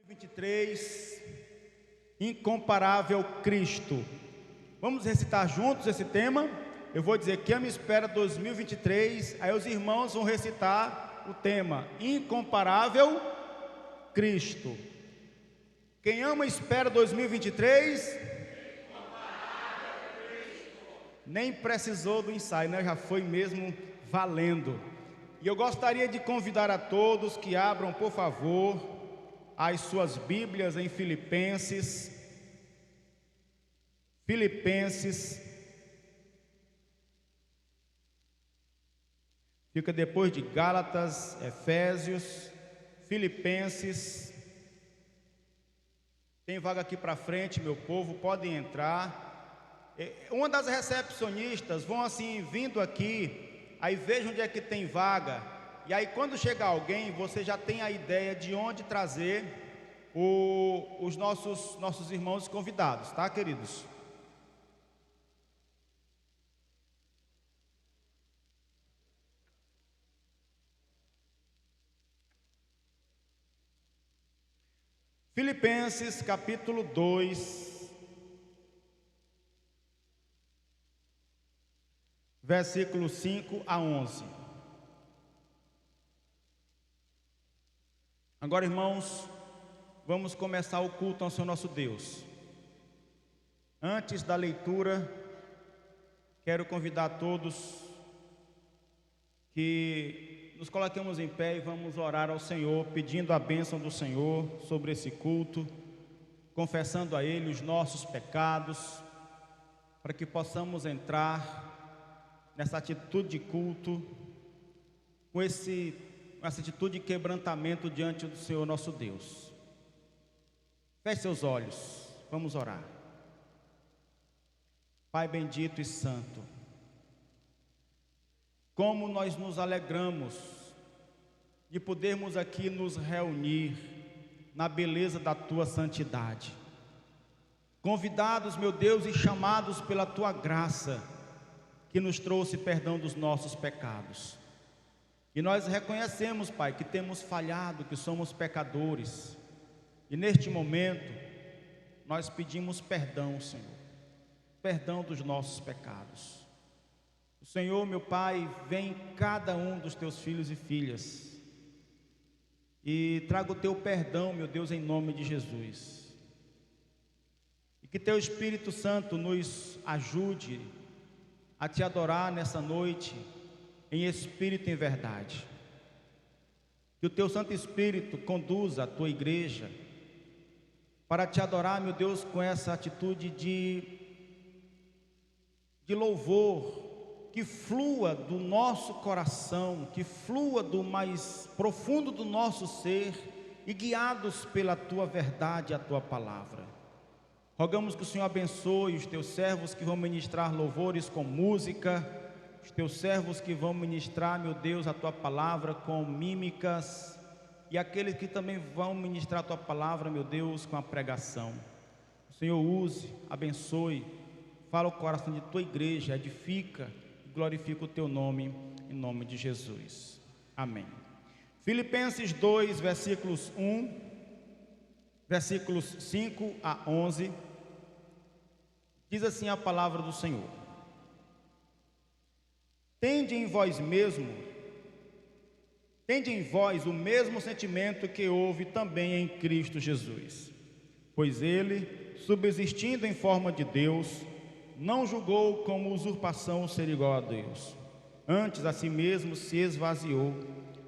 23, Incomparável Cristo. Vamos recitar juntos esse tema? Eu vou dizer que me espera 2023, aí os irmãos vão recitar o tema Incomparável Cristo. Quem ama espera 2023? Nem precisou do ensaio, né? Já foi mesmo valendo. E eu gostaria de convidar a todos que abram, por favor, as suas Bíblias em Filipenses. Fica depois de Gálatas, Efésios, Filipenses. Tem vaga aqui para frente, meu povo, podem entrar. Uma das recepcionistas vão assim, vindo aqui, aí vejam onde é que tem vaga. E aí quando chegar alguém, você já tem a ideia de onde trazer os nossos irmãos convidados, tá, queridos? Filipenses capítulo 2, versículos 5 a 11. Agora, irmãos, vamos começar o culto ao Senhor nosso Deus. Antes da leitura, quero convidar a todos que nos coloquemos em pé e vamos orar ao Senhor, pedindo a bênção do Senhor sobre esse culto, confessando a Ele os nossos pecados, para que possamos entrar nessa atitude de culto, com essa atitude de quebrantamento diante do Senhor nosso Deus. Feche seus olhos, vamos orar. Pai bendito e santo, como nós nos alegramos de podermos aqui nos reunir na beleza da Tua santidade, convidados, meu Deus, e chamados pela Tua graça, que nos trouxe perdão dos nossos pecados. E nós reconhecemos, Pai, que temos falhado, que somos pecadores, e neste momento nós pedimos perdão, Senhor, perdão dos nossos pecados. O Senhor, meu Pai, vem em cada um dos Teus filhos e filhas e traga o Teu perdão, meu Deus, em nome de Jesus. E que Teu Espírito Santo nos ajude a Te adorar nessa noite, em espírito e em verdade. Que o Teu Santo Espírito conduza a Tua igreja para Te adorar, meu Deus, com essa atitude de louvor, que flua do nosso coração, que flua do mais profundo do nosso ser, e guiados pela Tua verdade e a Tua palavra. Rogamos que o Senhor abençoe os Teus servos que vão ministrar louvores com música, os Teus servos que vão ministrar, meu Deus, a Tua palavra com mímicas, e aqueles que também vão ministrar a Tua palavra, meu Deus, com a pregação. O Senhor use, abençoe, fala o coração de Tua igreja, edifica, glorifica o Teu nome, em nome de Jesus. Amém. Filipenses 2, versículos 5 a 11, diz assim a palavra do Senhor: Tende em vós o mesmo sentimento que houve também em Cristo Jesus, pois Ele, subsistindo em forma de Deus, não julgou como usurpação ser igual a Deus. Antes a si mesmo se esvaziou,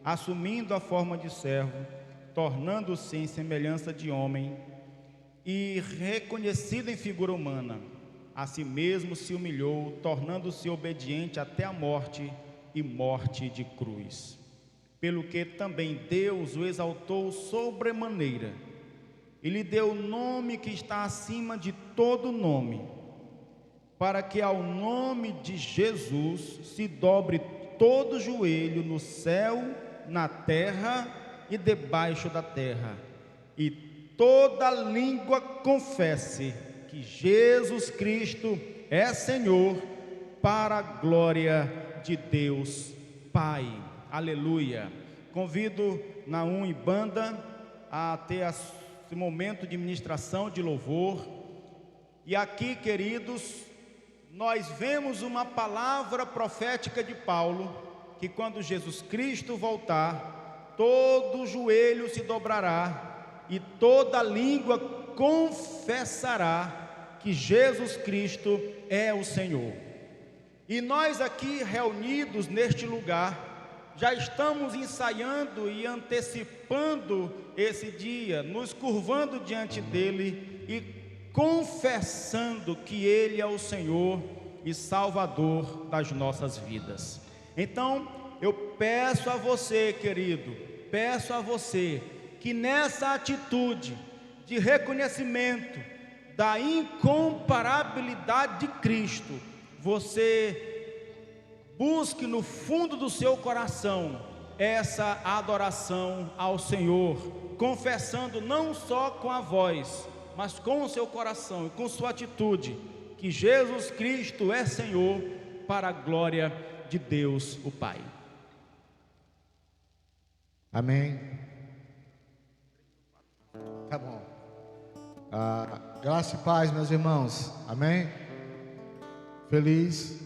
assumindo a forma de servo, tornando-se em semelhança de homem, e reconhecido em figura humana, a si mesmo se humilhou, tornando-se obediente até a morte, e morte de cruz. Pelo que também Deus o exaltou sobremaneira, e lhe deu o nome que está acima de todo nome, para que ao nome de Jesus se dobre todo joelho no céu, na terra e debaixo da terra, e toda língua confesse que Jesus Cristo é Senhor, para a glória de Deus Pai. Aleluia. Convido Naum e banda a ter as esse momento de ministração, de louvor. E aqui, queridos, nós vemos uma palavra profética de Paulo, que quando Jesus Cristo voltar, todo joelho se dobrará e toda língua confessará que Jesus Cristo é o Senhor. E nós aqui reunidos neste lugar, já estamos ensaiando e antecipando esse dia, nos curvando diante dele e confessando que ele é o Senhor e Salvador das nossas vidas. Então, eu peço a você, querido, peço a você que nessa atitude de reconhecimento da incomparabilidade de Cristo, você busque no fundo do seu coração essa adoração ao Senhor, confessando não só com a voz, mas com o seu coração e com sua atitude, que Jesus Cristo é Senhor, para a glória de Deus o Pai. Amém. Tá bom. Graça e paz, meus irmãos. Amém. Feliz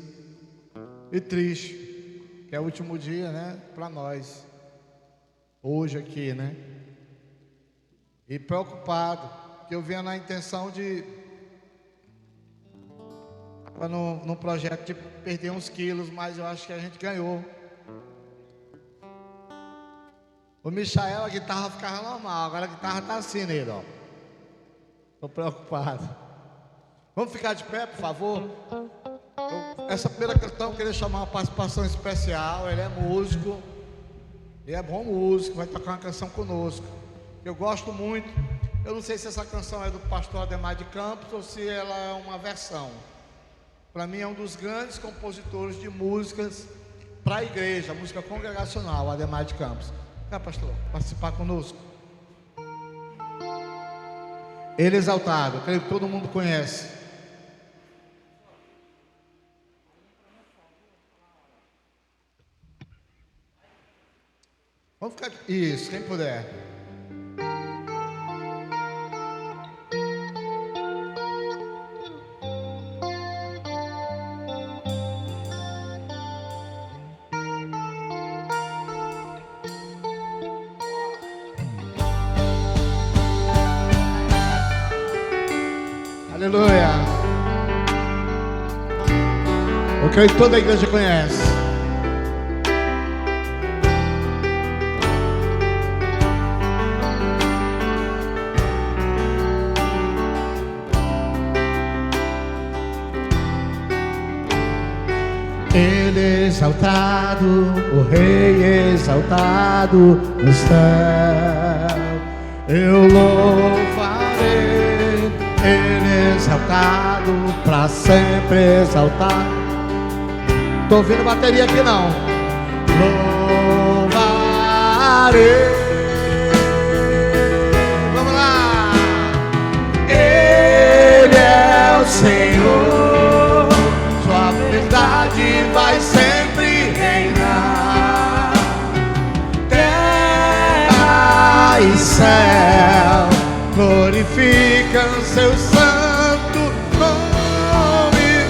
e triste, que é o último dia, né, para nós, hoje aqui, né, e preocupado, que eu vinha na intenção de, no projeto de perder uns quilos, mas eu acho que a gente ganhou. O Michael, a guitarra ficava normal, agora a guitarra tá assim nele, ó. Tô preocupado. Vamos ficar de pé, por favor? Essa primeira questão eu queria chamar uma participação especial. Ele é músico, ele é bom músico, vai tocar uma canção conosco. Eu gosto muito. Eu não sei se essa canção é do pastor Ademar de Campos ou se ela é uma versão. Para mim é um dos grandes compositores de músicas para a igreja, música congregacional, Ademar de Campos. Cá, pastor, participar conosco. Ele exaltado, creio que todo mundo conhece. Vamos ficar... Isso, quem puder. Aleluia. Eu creio que toda a igreja conhece. Ele exaltado, o Rei exaltado no céu, eu louvarei. Ele exaltado, pra sempre exaltado. Tô ouvindo bateria aqui não. Louvarei. Vamos lá. Ele é o Senhor, sua verdade vai sempre reinar. Terra e céu glorificam seu santo nome.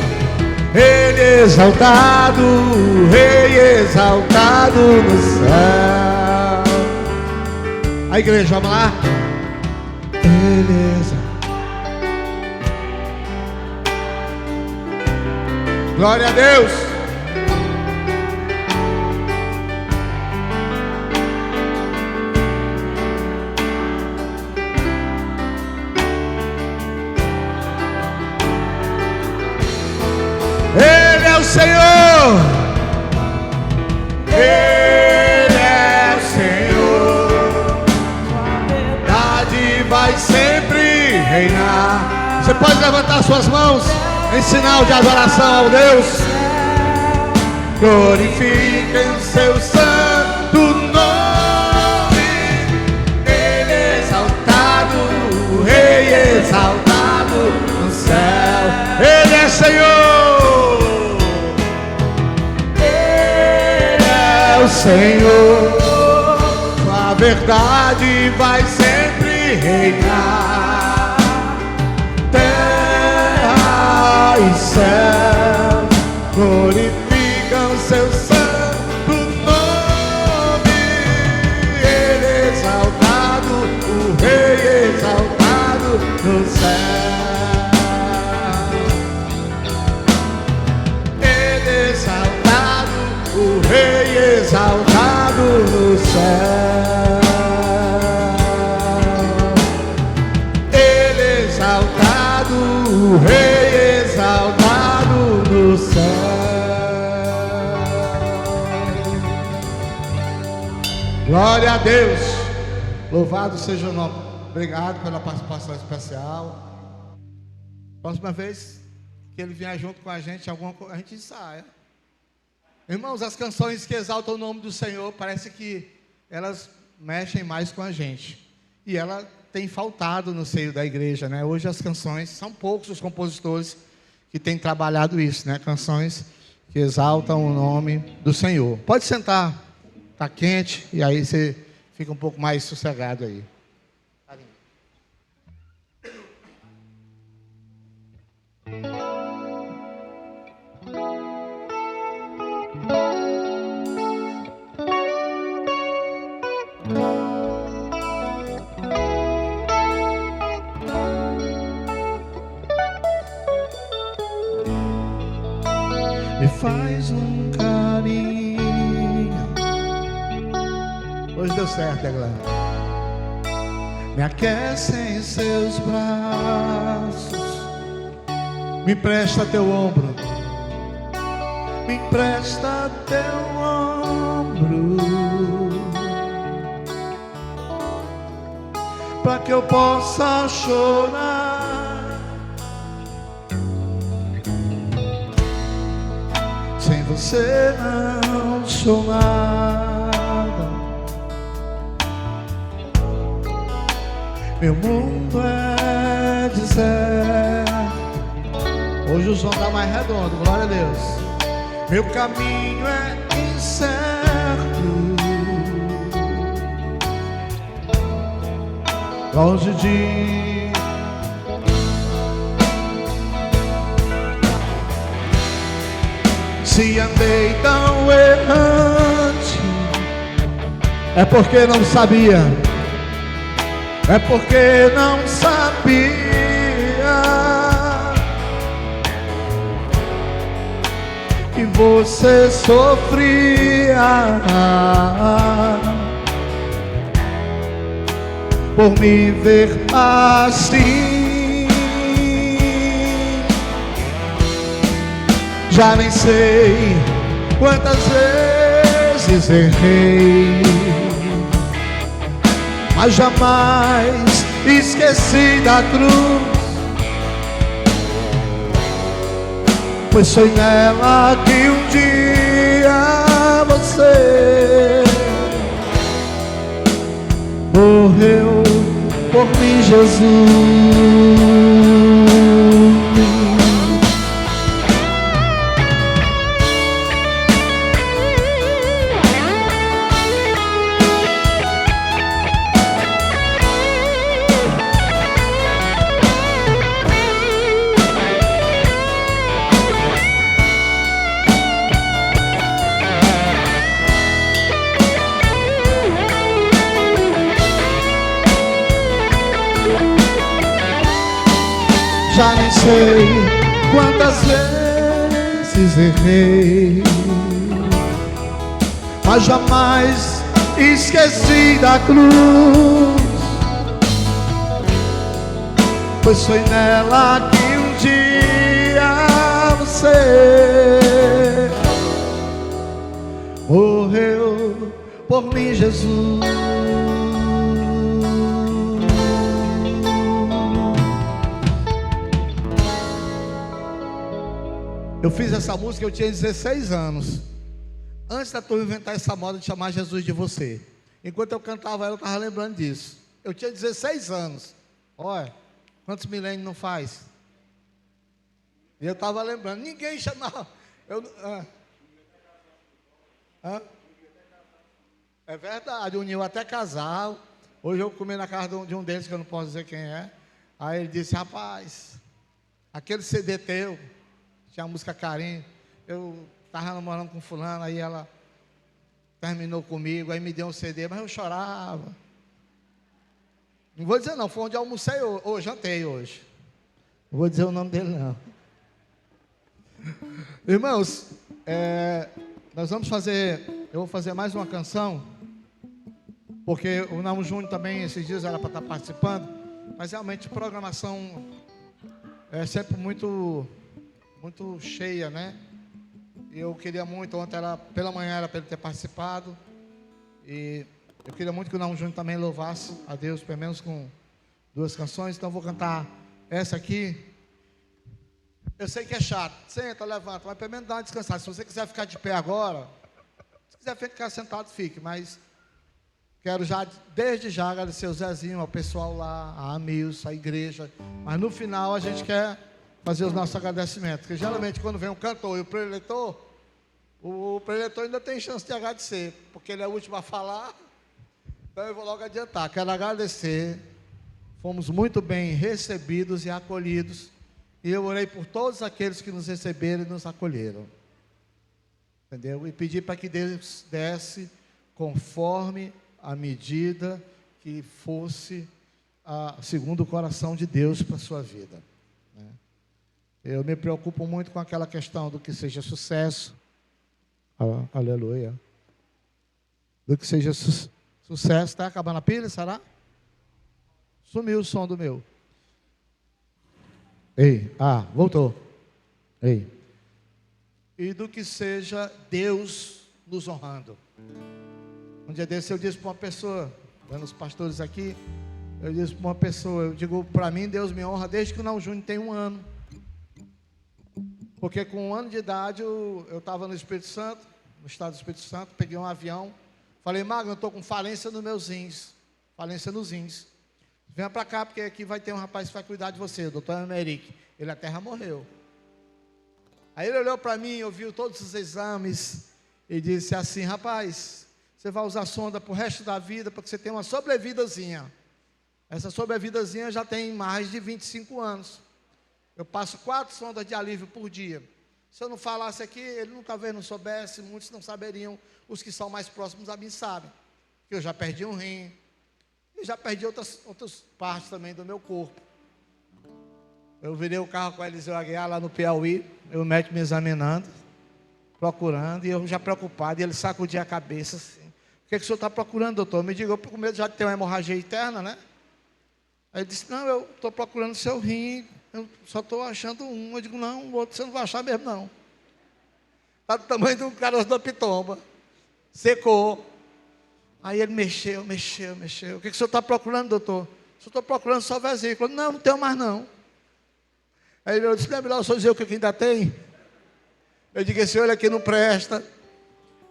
Ele exaltado, o Rei exaltado no céu. A igreja, vamos lá. Ele exaltado. Glória a Deus. Ele é o Senhor. Ele é o Senhor. Sua verdade vai sempre reinar. Você pode levantar suas mãos em sinal de adoração ao Deus. Glorifiquem seu santo nome. Ele é exaltado, o Rei exaltado no céu. Ele é Senhor. Ele é o Senhor. Sua verdade vai sempre reinar. Terra e céu glorificam seu santo nome. Ele exaltado, o Rei exaltado no céu. Ele exaltado, o Rei exaltado no céu. Ele exaltado, o Rei exaltado no céu. Glória a Deus. Louvado seja o nome. Obrigado pela participação especial. Próxima vez que ele vier junto com a gente, a gente ensaia. Irmãos, as canções que exaltam o nome do Senhor, parece que elas mexem mais com a gente. E ela tem faltado no seio da igreja, né? Hoje as canções, são poucos os compositores que têm trabalhado isso, né? Canções que exaltam o nome do Senhor. Pode sentar, tá quente, e aí você fica um pouco mais sossegado aí. Me faz um carinho. Hoje deu certo, é claro. Me aquece em seus braços. Me empresta teu ombro. Me empresta teu ombro, para que eu possa chorar. Sem você não sou nada. Meu mundo é deserto. Hoje o som está mais redondo, glória a Deus. Meu caminho é incerto. Longe de se andei tão errante, é porque não sabia. É porque não sabia que você sofria por me ver assim. Já nem sei quantas vezes errei, mas jamais esqueci da cruz, pois foi nela que um dia você morreu por mim, Jesus. Já nem sei quantas vezes errei, mas jamais esqueci da cruz, pois foi nela que um dia você morreu por mim, Jesus. Eu fiz essa música, eu tinha 16 anos. Antes da turma inventar essa moda de chamar Jesus de você. Enquanto eu cantava ela, eu estava lembrando disso. Eu tinha 16 anos. Olha, quantos milênios não faz? E eu estava lembrando, ninguém chamava. É verdade, uniu até casal. Hoje eu comi na casa de um deles, que eu não posso dizer quem é. Aí ele disse: rapaz, aquele CD teu, tinha a música Carinho, eu estava namorando com fulano, aí ela terminou comigo, aí me deu um CD, mas eu chorava. Não vou dizer não, foi onde eu almocei hoje, jantei hoje. Não vou dizer o nome dele não. Irmãos, nós vamos fazer, eu vou fazer mais uma canção, porque o Namo Júnior também esses dias era para estar participando, mas realmente a programação é sempre muito cheia, né? E eu queria muito, ontem pela manhã era para ele ter participado, e eu queria muito que o Namo Júnior também louvasse a Deus, pelo menos com 2 canções, então eu vou cantar essa aqui. Eu sei que é chato, senta, levanta, mas pelo menos dá uma descansada. Se você quiser ficar de pé agora, se quiser ficar sentado, fique, mas quero já, desde já, agradecer o Zezinho, ao pessoal lá, a Amilson, a igreja, mas no final a gente quer fazer os nossos agradecimentos, porque geralmente quando vem um cantor e o preletor ainda tem chance de agradecer, porque ele é o último a falar, então eu vou logo adiantar. Quero agradecer, fomos muito bem recebidos e acolhidos, e eu orei por todos aqueles que nos receberam e nos acolheram, entendeu? E pedi para que Deus desse conforme a medida que fosse segundo o coração de Deus para a sua vida, né? Eu me preocupo muito com aquela questão do que seja sucesso, aleluia, do que seja sucesso. Está acabando a pilha, será? Sumiu o som do meu. Ei, voltou. Ei. E do que seja Deus nos honrando. Um dia desse eu disse para uma pessoa, vendo os pastores aqui, eu disse para uma pessoa, eu digo, para mim Deus me honra desde que o Namo Júnior tem 1 ano. Porque com 1 ano de idade eu estava no Espírito Santo, no estado do Espírito Santo, peguei um avião, falei: Magno, eu estou com falência nos meus rins, falência nos rins. Venha para cá, porque aqui vai ter um rapaz que vai cuidar de você, o doutor Emerick. Ele até já morreu. Aí ele olhou para mim, ouviu todos os exames e disse assim: rapaz, você vai usar sonda para o resto da vida, porque você tem uma sobrevidazinha. Essa sobrevidazinha já tem mais de 25 anos. Eu passo 4 sondas de alívio por dia. Se eu não falasse aqui, ele talvez não soubesse, muitos não saberiam, os que são mais próximos a mim sabem. Que eu já perdi um rim, e já perdi outras partes também do meu corpo. Eu virei o carro com a Eliseu Aguiar lá no Piauí, eu médico me examinando, procurando, e eu já preocupado, e ele sacudia a cabeça assim: o que o senhor está procurando, doutor? Me diga, eu com medo já de ter uma hemorragia interna, né? Aí ele disse: não, eu estou procurando seu rim, eu só estou achando um. Eu digo: não, o outro você não vai achar mesmo não. Está do tamanho de um caroço da pitomba, secou. Aí ele mexeu. O que o senhor está procurando, doutor? Eu estou procurando só vesícula. Não tenho mais não. Aí eu disse: não é melhor o senhor dizer o que ainda tem? Eu digo: esse olho aqui não presta.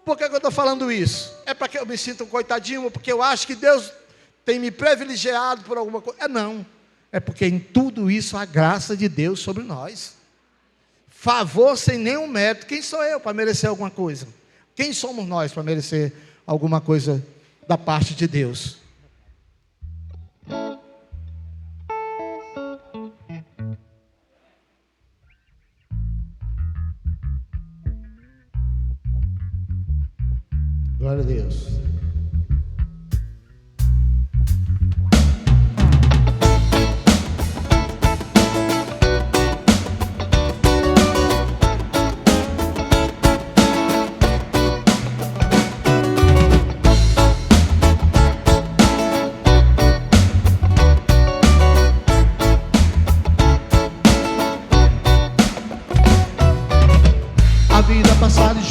Por que eu estou falando isso? É para que eu me sinta um coitadinho, ou porque eu acho que Deus tem me privilegiado por alguma coisa? Não. É porque em tudo isso a graça de Deus sobre nós. Favor sem nenhum mérito. Quem sou eu para merecer alguma coisa? Quem somos nós para merecer alguma coisa da parte de Deus? Glória a Deus.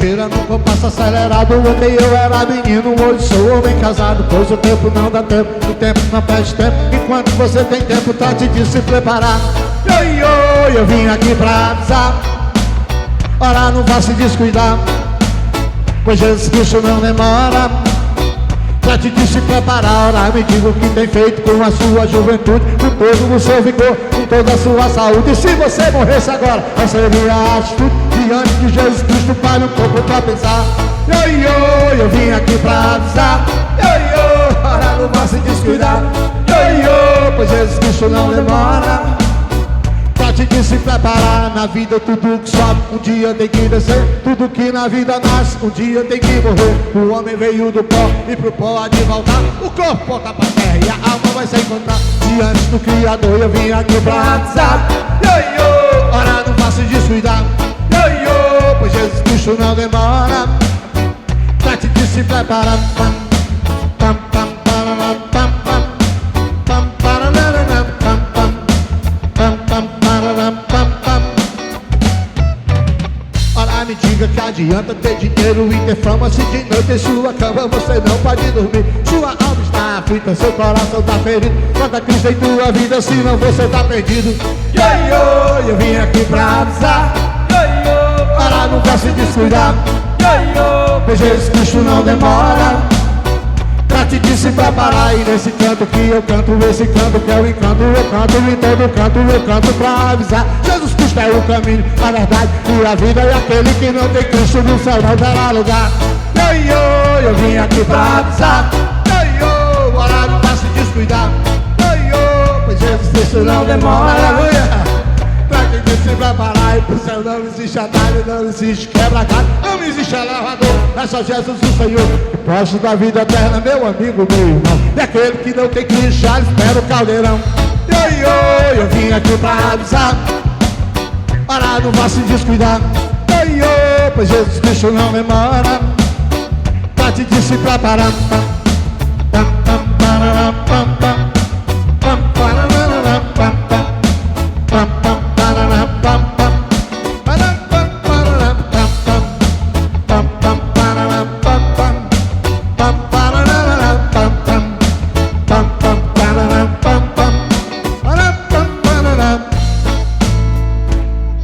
No compasso acelerado, ontem eu era menino, hoje sou homem casado. Pois o tempo não dá tempo, o tempo não perde tempo. Enquanto você tem tempo, trate de se preparar. Eu vim aqui pra avisar, ora, não vá se descuidar, pois Jesus Cristo não demora. Trate de se preparar, ora, me diga o que tem feito com a sua juventude, com todo o seu vigor, com toda a sua saúde. E se você morresse agora, qual seria a atitude? Diante de Jesus Cristo, pare um pouco pra pensar. Eu vim aqui pra avisar. Ora, não vá se descuidar. Pois Jesus Cristo não demora. Trate de se preparar. Na vida tudo que sobe um dia tem que descer. Tudo que na vida nasce um dia tem que morrer. O homem veio do pó e pro pó há de voltar. O corpo volta pra terra e a alma vai se encontrar. Diante do Criador eu vim aqui pra avisar. Ora não vá se descuidar. Pois Jesus Cristo não demora. Trate de se preparar. Ora me diga que adianta ter dinheiro e ter fama, se de noite em sua cama você não pode dormir. Sua alma está aflita, seu coração está ferido. Conta Cristo em tua vida, senão você está perdido. Eu vim aqui pra avisar. Ora não vai se descuidar. Pois Jesus Cristo não demora. Trate de se preparar. E nesse canto que eu canto, esse canto que é o encanto, eu canto em todo canto, eu canto pra avisar. Jesus Cristo é o caminho, a verdade e a vida. E aquele que não tem Cristo no céu não terá lugar. Eu vim aqui pra avisar. Ora não vai se descuidar. Pois Jesus Cristo não demora. Aleluia. Trate de se preparar. E pro céu não existe atalho, não existe quebra-galho, não existe elevador, é só Jesus o Senhor. O posto da vida eterna, meu amigo, meu irmão. E aquele que não tem Cristo já espera o caldeirão. Eu vim aqui pra avisar. Ora não vá se descuidar. Pois Jesus Cristo não demora. Trate de se preparar.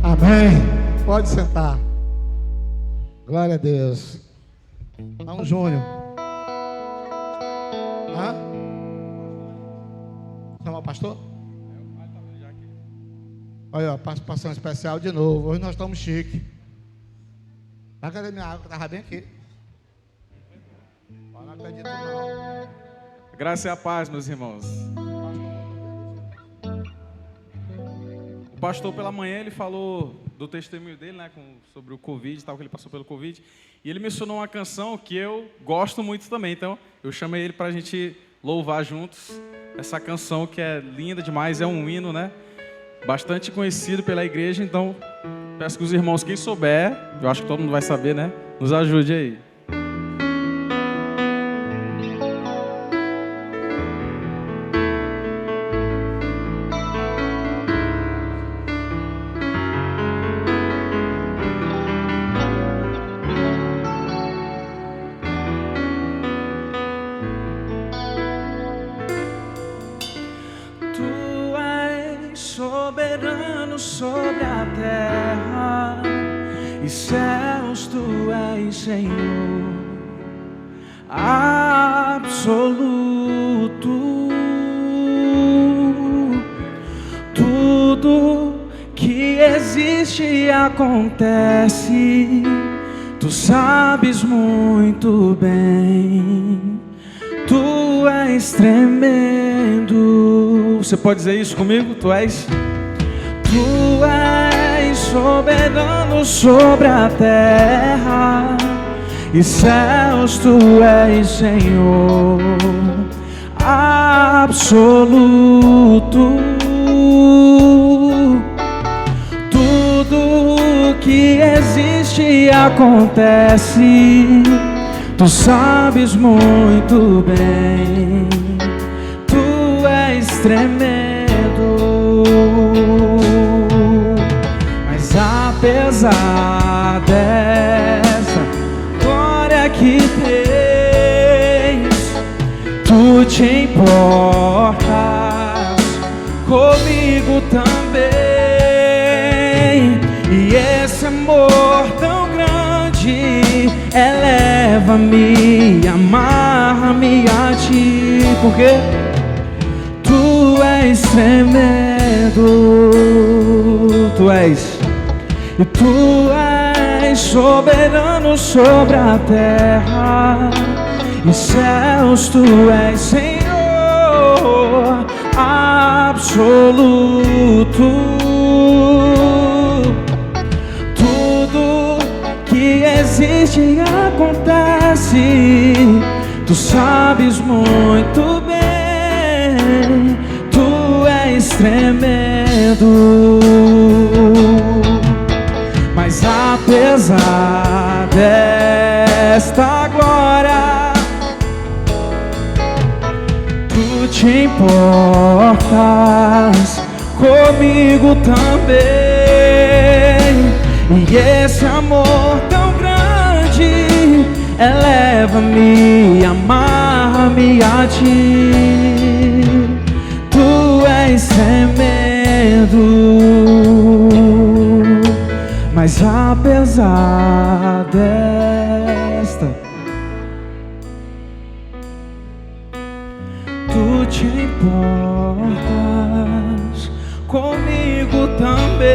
Amém. Pode sentar. Glória a Deus. Não, Júnior. Chama o pastor? Olha, ó, participação especial de novo. Hoje nós estamos chique. Cadê minha água? Estava bem aqui. Não acredito não. Graça e a paz, meus irmãos. O pastor pela manhã ele falou do testemunho dele, né, sobre o Covid, tal, que ele passou pelo Covid, e ele mencionou uma canção que eu gosto muito também. Então eu chamei ele para a gente louvar juntos essa canção que é linda demais, é um hino, né, bastante conhecido pela igreja. Então peço que os irmãos, quem souber, eu acho que todo mundo vai saber, né, nos ajude aí. Soberano sobre a terra e céus, tu és Senhor absoluto. Tudo que existe e acontece, tu sabes muito bem. Tu és tremendo. Você pode dizer isso comigo? Tu és soberano sobre a terra e céus, tu és Senhor absoluto. Tudo que existe e acontece, tu sabes muito bem. Tu és tremendo. Mas apesar dessa glória que tens, tu te importas comigo também. E esse amor tão grande eleva-me, amarra-me a ti, porque tu és tremendo. Tu és, e tu és soberano sobre a terra e céus, tu és Senhor absoluto. Tudo que existe e acontece, tu sabes muito bem. Tu és tremendo. Mas apesar desta glória, tu te importas comigo também. E esse amor tão grande eleva-me, amarra-me a ti. Tu és tremendo. Mas apesar desta, tu te importas comigo também.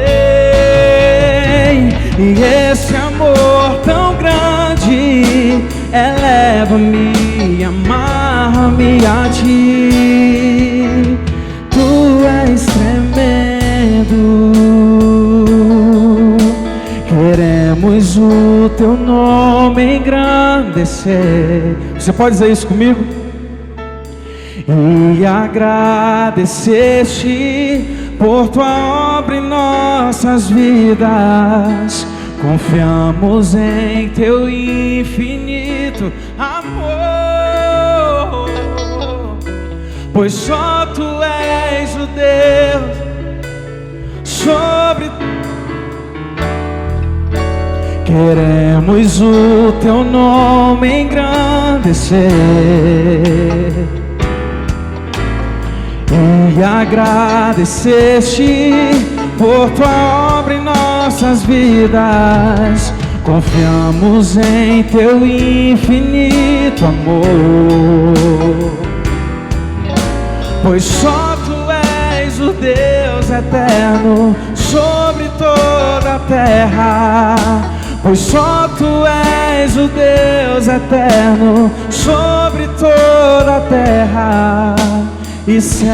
E esse amor tão grande eleva-me, amarra-me a ti. Tu és tremendo. Queremos o teu nome engrandecer. Você pode dizer isso comigo? E agradecer-te por tua obra em nossas vidas. Confiamos em teu infinito amor, pois só tu és o Deus sobre. Queremos o teu nome engrandecer e agradecer-te por tua obra em nossas vidas. Confiamos em teu infinito amor, pois só tu és o Deus eterno sobre toda a terra. Pois só tu és o Deus eterno sobre toda a terra e céu.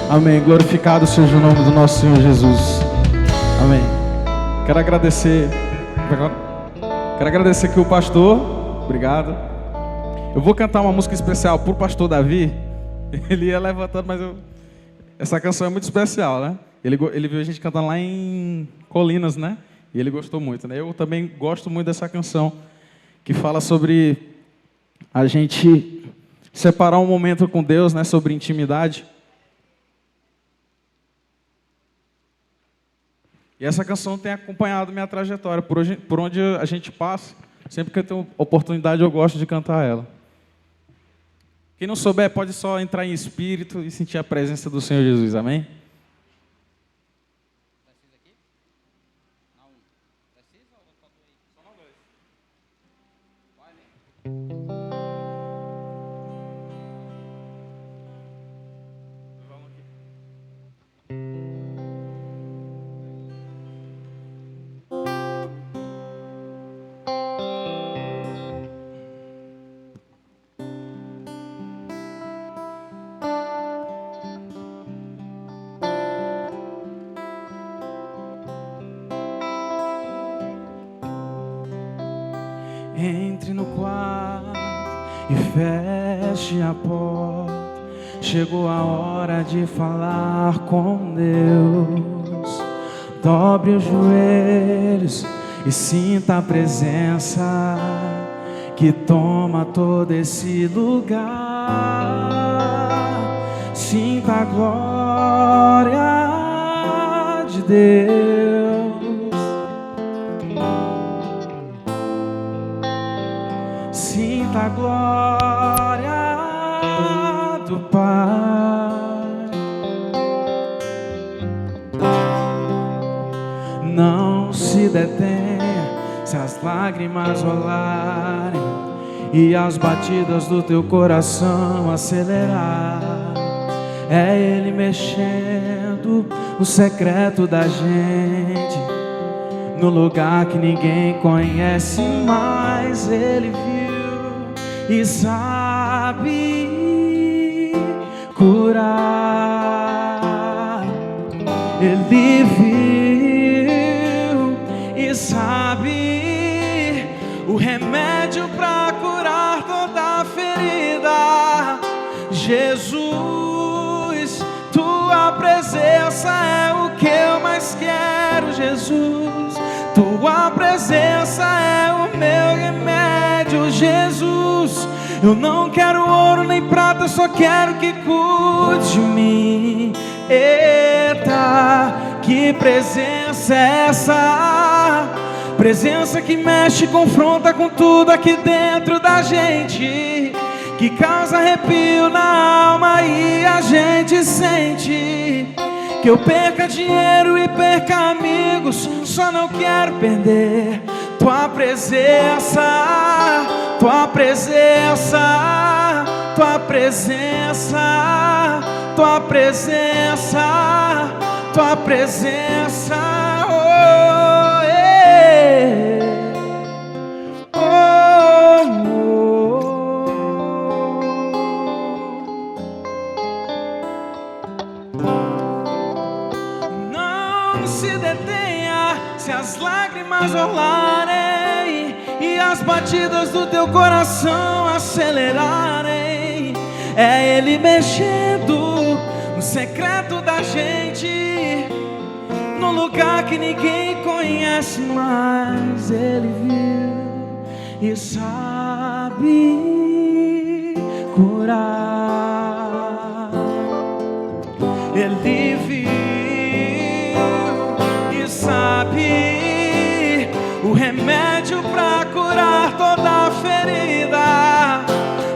Amém. Glorificado seja o nome do nosso Senhor Jesus. Amém. Quero agradecer aqui o pastor. Obrigado. Eu vou cantar uma música especial pro pastor Davi. Ele ia levantando, mas essa canção é muito especial, né? Ele viu a gente cantando lá em Colinas, né? E ele gostou muito, né? Eu também gosto muito dessa canção, que fala sobre a gente separar um momento com Deus, né? Sobre intimidade. E essa canção tem acompanhado minha trajetória, por onde a gente passa. Sempre que eu tenho oportunidade, eu gosto de cantar ela. Quem não souber, pode só entrar em espírito e sentir a presença do Senhor Jesus, amém? Entre no quarto e feche a porta. Chegou a hora de falar com Deus. Dobre os joelhos e sinta a presença que toma todo esse lugar. Sinta a glória de Deus. Sinta a glória do Pai. Não se detenha se as lágrimas rolarem e as batidas do teu coração acelerar. É Ele mexendo o secreto da gente, no lugar que ninguém conhece, mas Ele viu e sabe. curar. Ele viu e sabe o remédio para curar toda ferida. Jesus, tua presença é o que eu mais quero. Jesus, tua presença é o meu remédio. Jesus, eu não quero ouro nem prata, eu só quero que cuide de mim. Eita, que presença é essa? Presença que mexe, confronta com tudo aqui dentro da gente, que causa arrepio na alma e a gente sente. Que eu perca dinheiro e perca amigos, só não quero perder tua presença, tua presença, tua presença, tua presença, tua presença. Oh, yeah. Se detenha, se as lágrimas rolarem e as batidas do teu coração acelerarem, é Ele mexendo no secreto da gente, num lugar que ninguém conhece, mas Ele viu e sabe curar. Ele viu, sabe o remédio para curar toda ferida.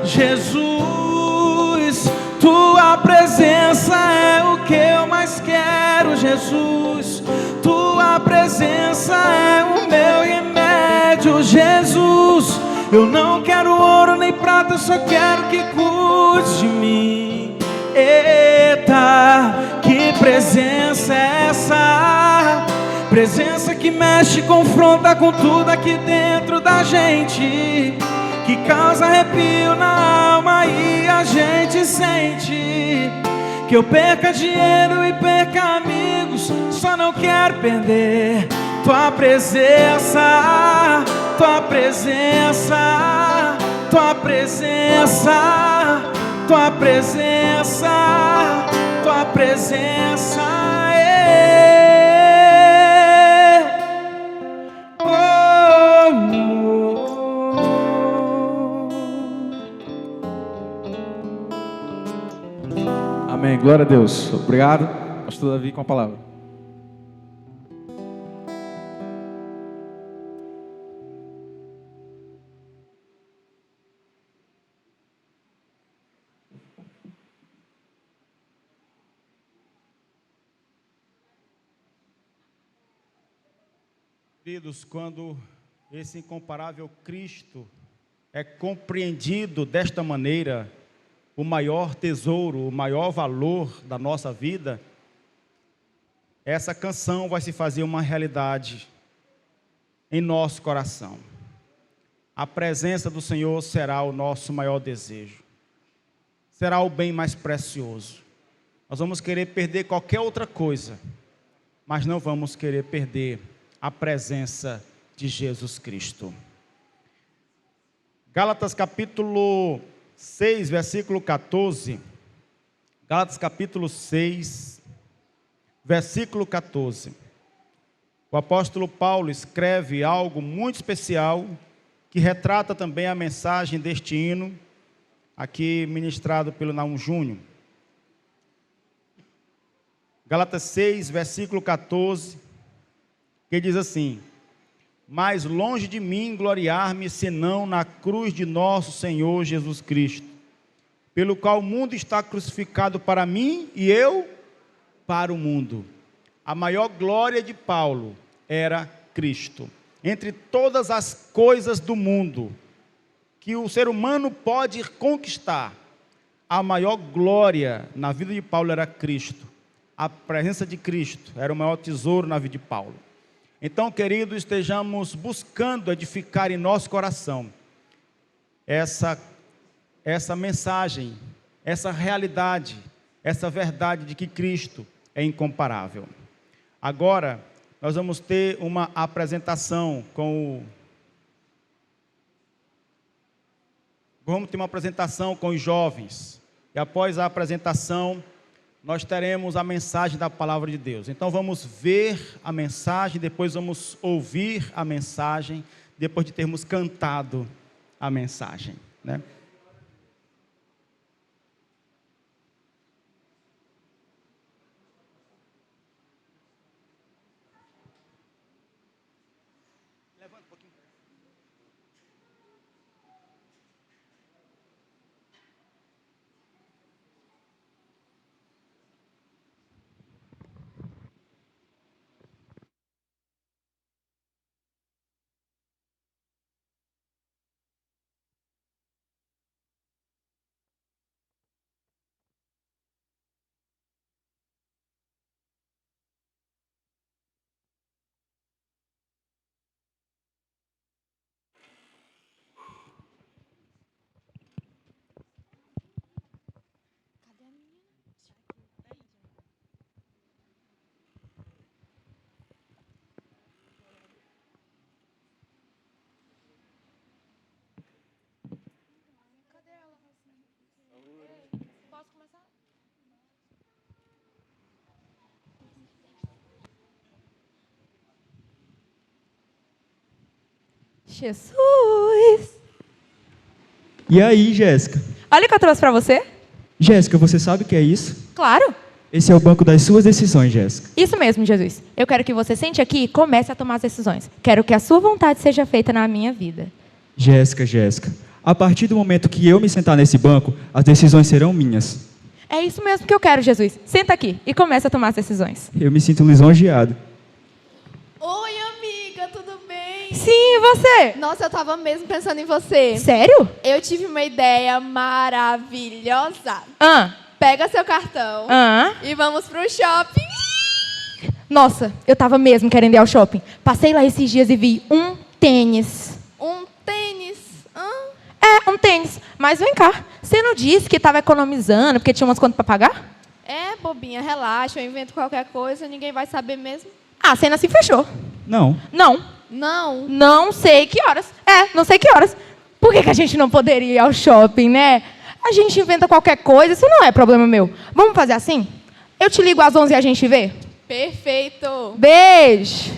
Jesus, tua presença é o que eu mais quero. Jesus, tua presença é o meu remédio. Jesus, eu não quero ouro nem prata, eu só quero que cuide de mim. Eita, que presença é essa? Presença que mexe, confronta com tudo aqui dentro da gente, que causa arrepio na alma e a gente sente. Que eu perca dinheiro e perca amigos, só não quero perder tua presença, tua presença, tua presença, tua presença, tua presença. Amém, glória a Deus. Obrigado, pastor Davi, com a palavra. Queridos, quando esse incomparável Cristo é compreendido desta maneira, o maior tesouro, o maior valor da nossa vida, essa canção vai se fazer uma realidade em nosso coração. A presença do Senhor será o nosso maior desejo, será o bem mais precioso. Nós vamos querer perder qualquer outra coisa, mas não vamos querer perder a presença de Jesus Cristo. Gálatas capítulo 6, versículo 14. Gálatas capítulo 6, versículo 14. O apóstolo Paulo escreve algo muito especial, que retrata também a mensagem deste hino, aqui ministrado pelo Naum Júnior. Gálatas 6, versículo 14, que diz assim: mas longe de mim gloriar-me, senão na cruz de nosso Senhor Jesus Cristo, pelo qual o mundo está crucificado para mim e eu para o mundo. A maior glória de Paulo era Cristo. Entre todas as coisas do mundo que o ser humano pode conquistar, a maior glória na vida de Paulo era Cristo. A presença de Cristo era o maior tesouro na vida de Paulo. Então, queridos, estejamos buscando edificar em nosso coração essa mensagem, essa realidade essa verdade de que Cristo é incomparável. Agora, nós vamos ter uma apresentação Vamos ter uma apresentação com os jovens. E após a apresentação, nós teremos a mensagem da palavra de Deus. Então vamos ver a mensagem, depois vamos ouvir a mensagem, depois de termos cantado a mensagem, né? Jesus! E aí, Jéssica? Olha o que eu trouxe pra você. Jéssica, você sabe o que é isso? Claro. Esse é o banco das suas decisões, Jéssica. Isso mesmo, Jesus. Eu quero que você sente aqui e comece a tomar as decisões. Quero que a sua vontade seja feita na minha vida. Jéssica, a partir do momento que eu me sentar nesse banco, as decisões serão minhas. É isso mesmo que eu quero, Jesus. Senta aqui e comece a tomar as decisões. Eu me sinto lisonjeado. Oi, amiga, tudo bem? Sim, e você? Nossa, eu tava mesmo pensando em você. Sério? Eu tive uma ideia maravilhosa. Pega seu cartão e vamos pro shopping. Nossa, eu tava mesmo querendo ir ao shopping. Passei lá esses dias e vi um tênis. Um tênis? É, um tênis. Mas vem cá, você não disse que tava economizando porque tinha umas contas pra pagar? É, bobinha, relaxa, eu invento qualquer coisa, ninguém vai saber mesmo. Ah, sendo assim, fechou. Não. Não. Não. Não sei que horas. Não sei que horas. Por que a gente não poderia ir ao shopping, né? A gente inventa qualquer coisa, isso não é problema meu. Vamos fazer assim? Eu te ligo às 11 e a gente vê? Perfeito. Beijo.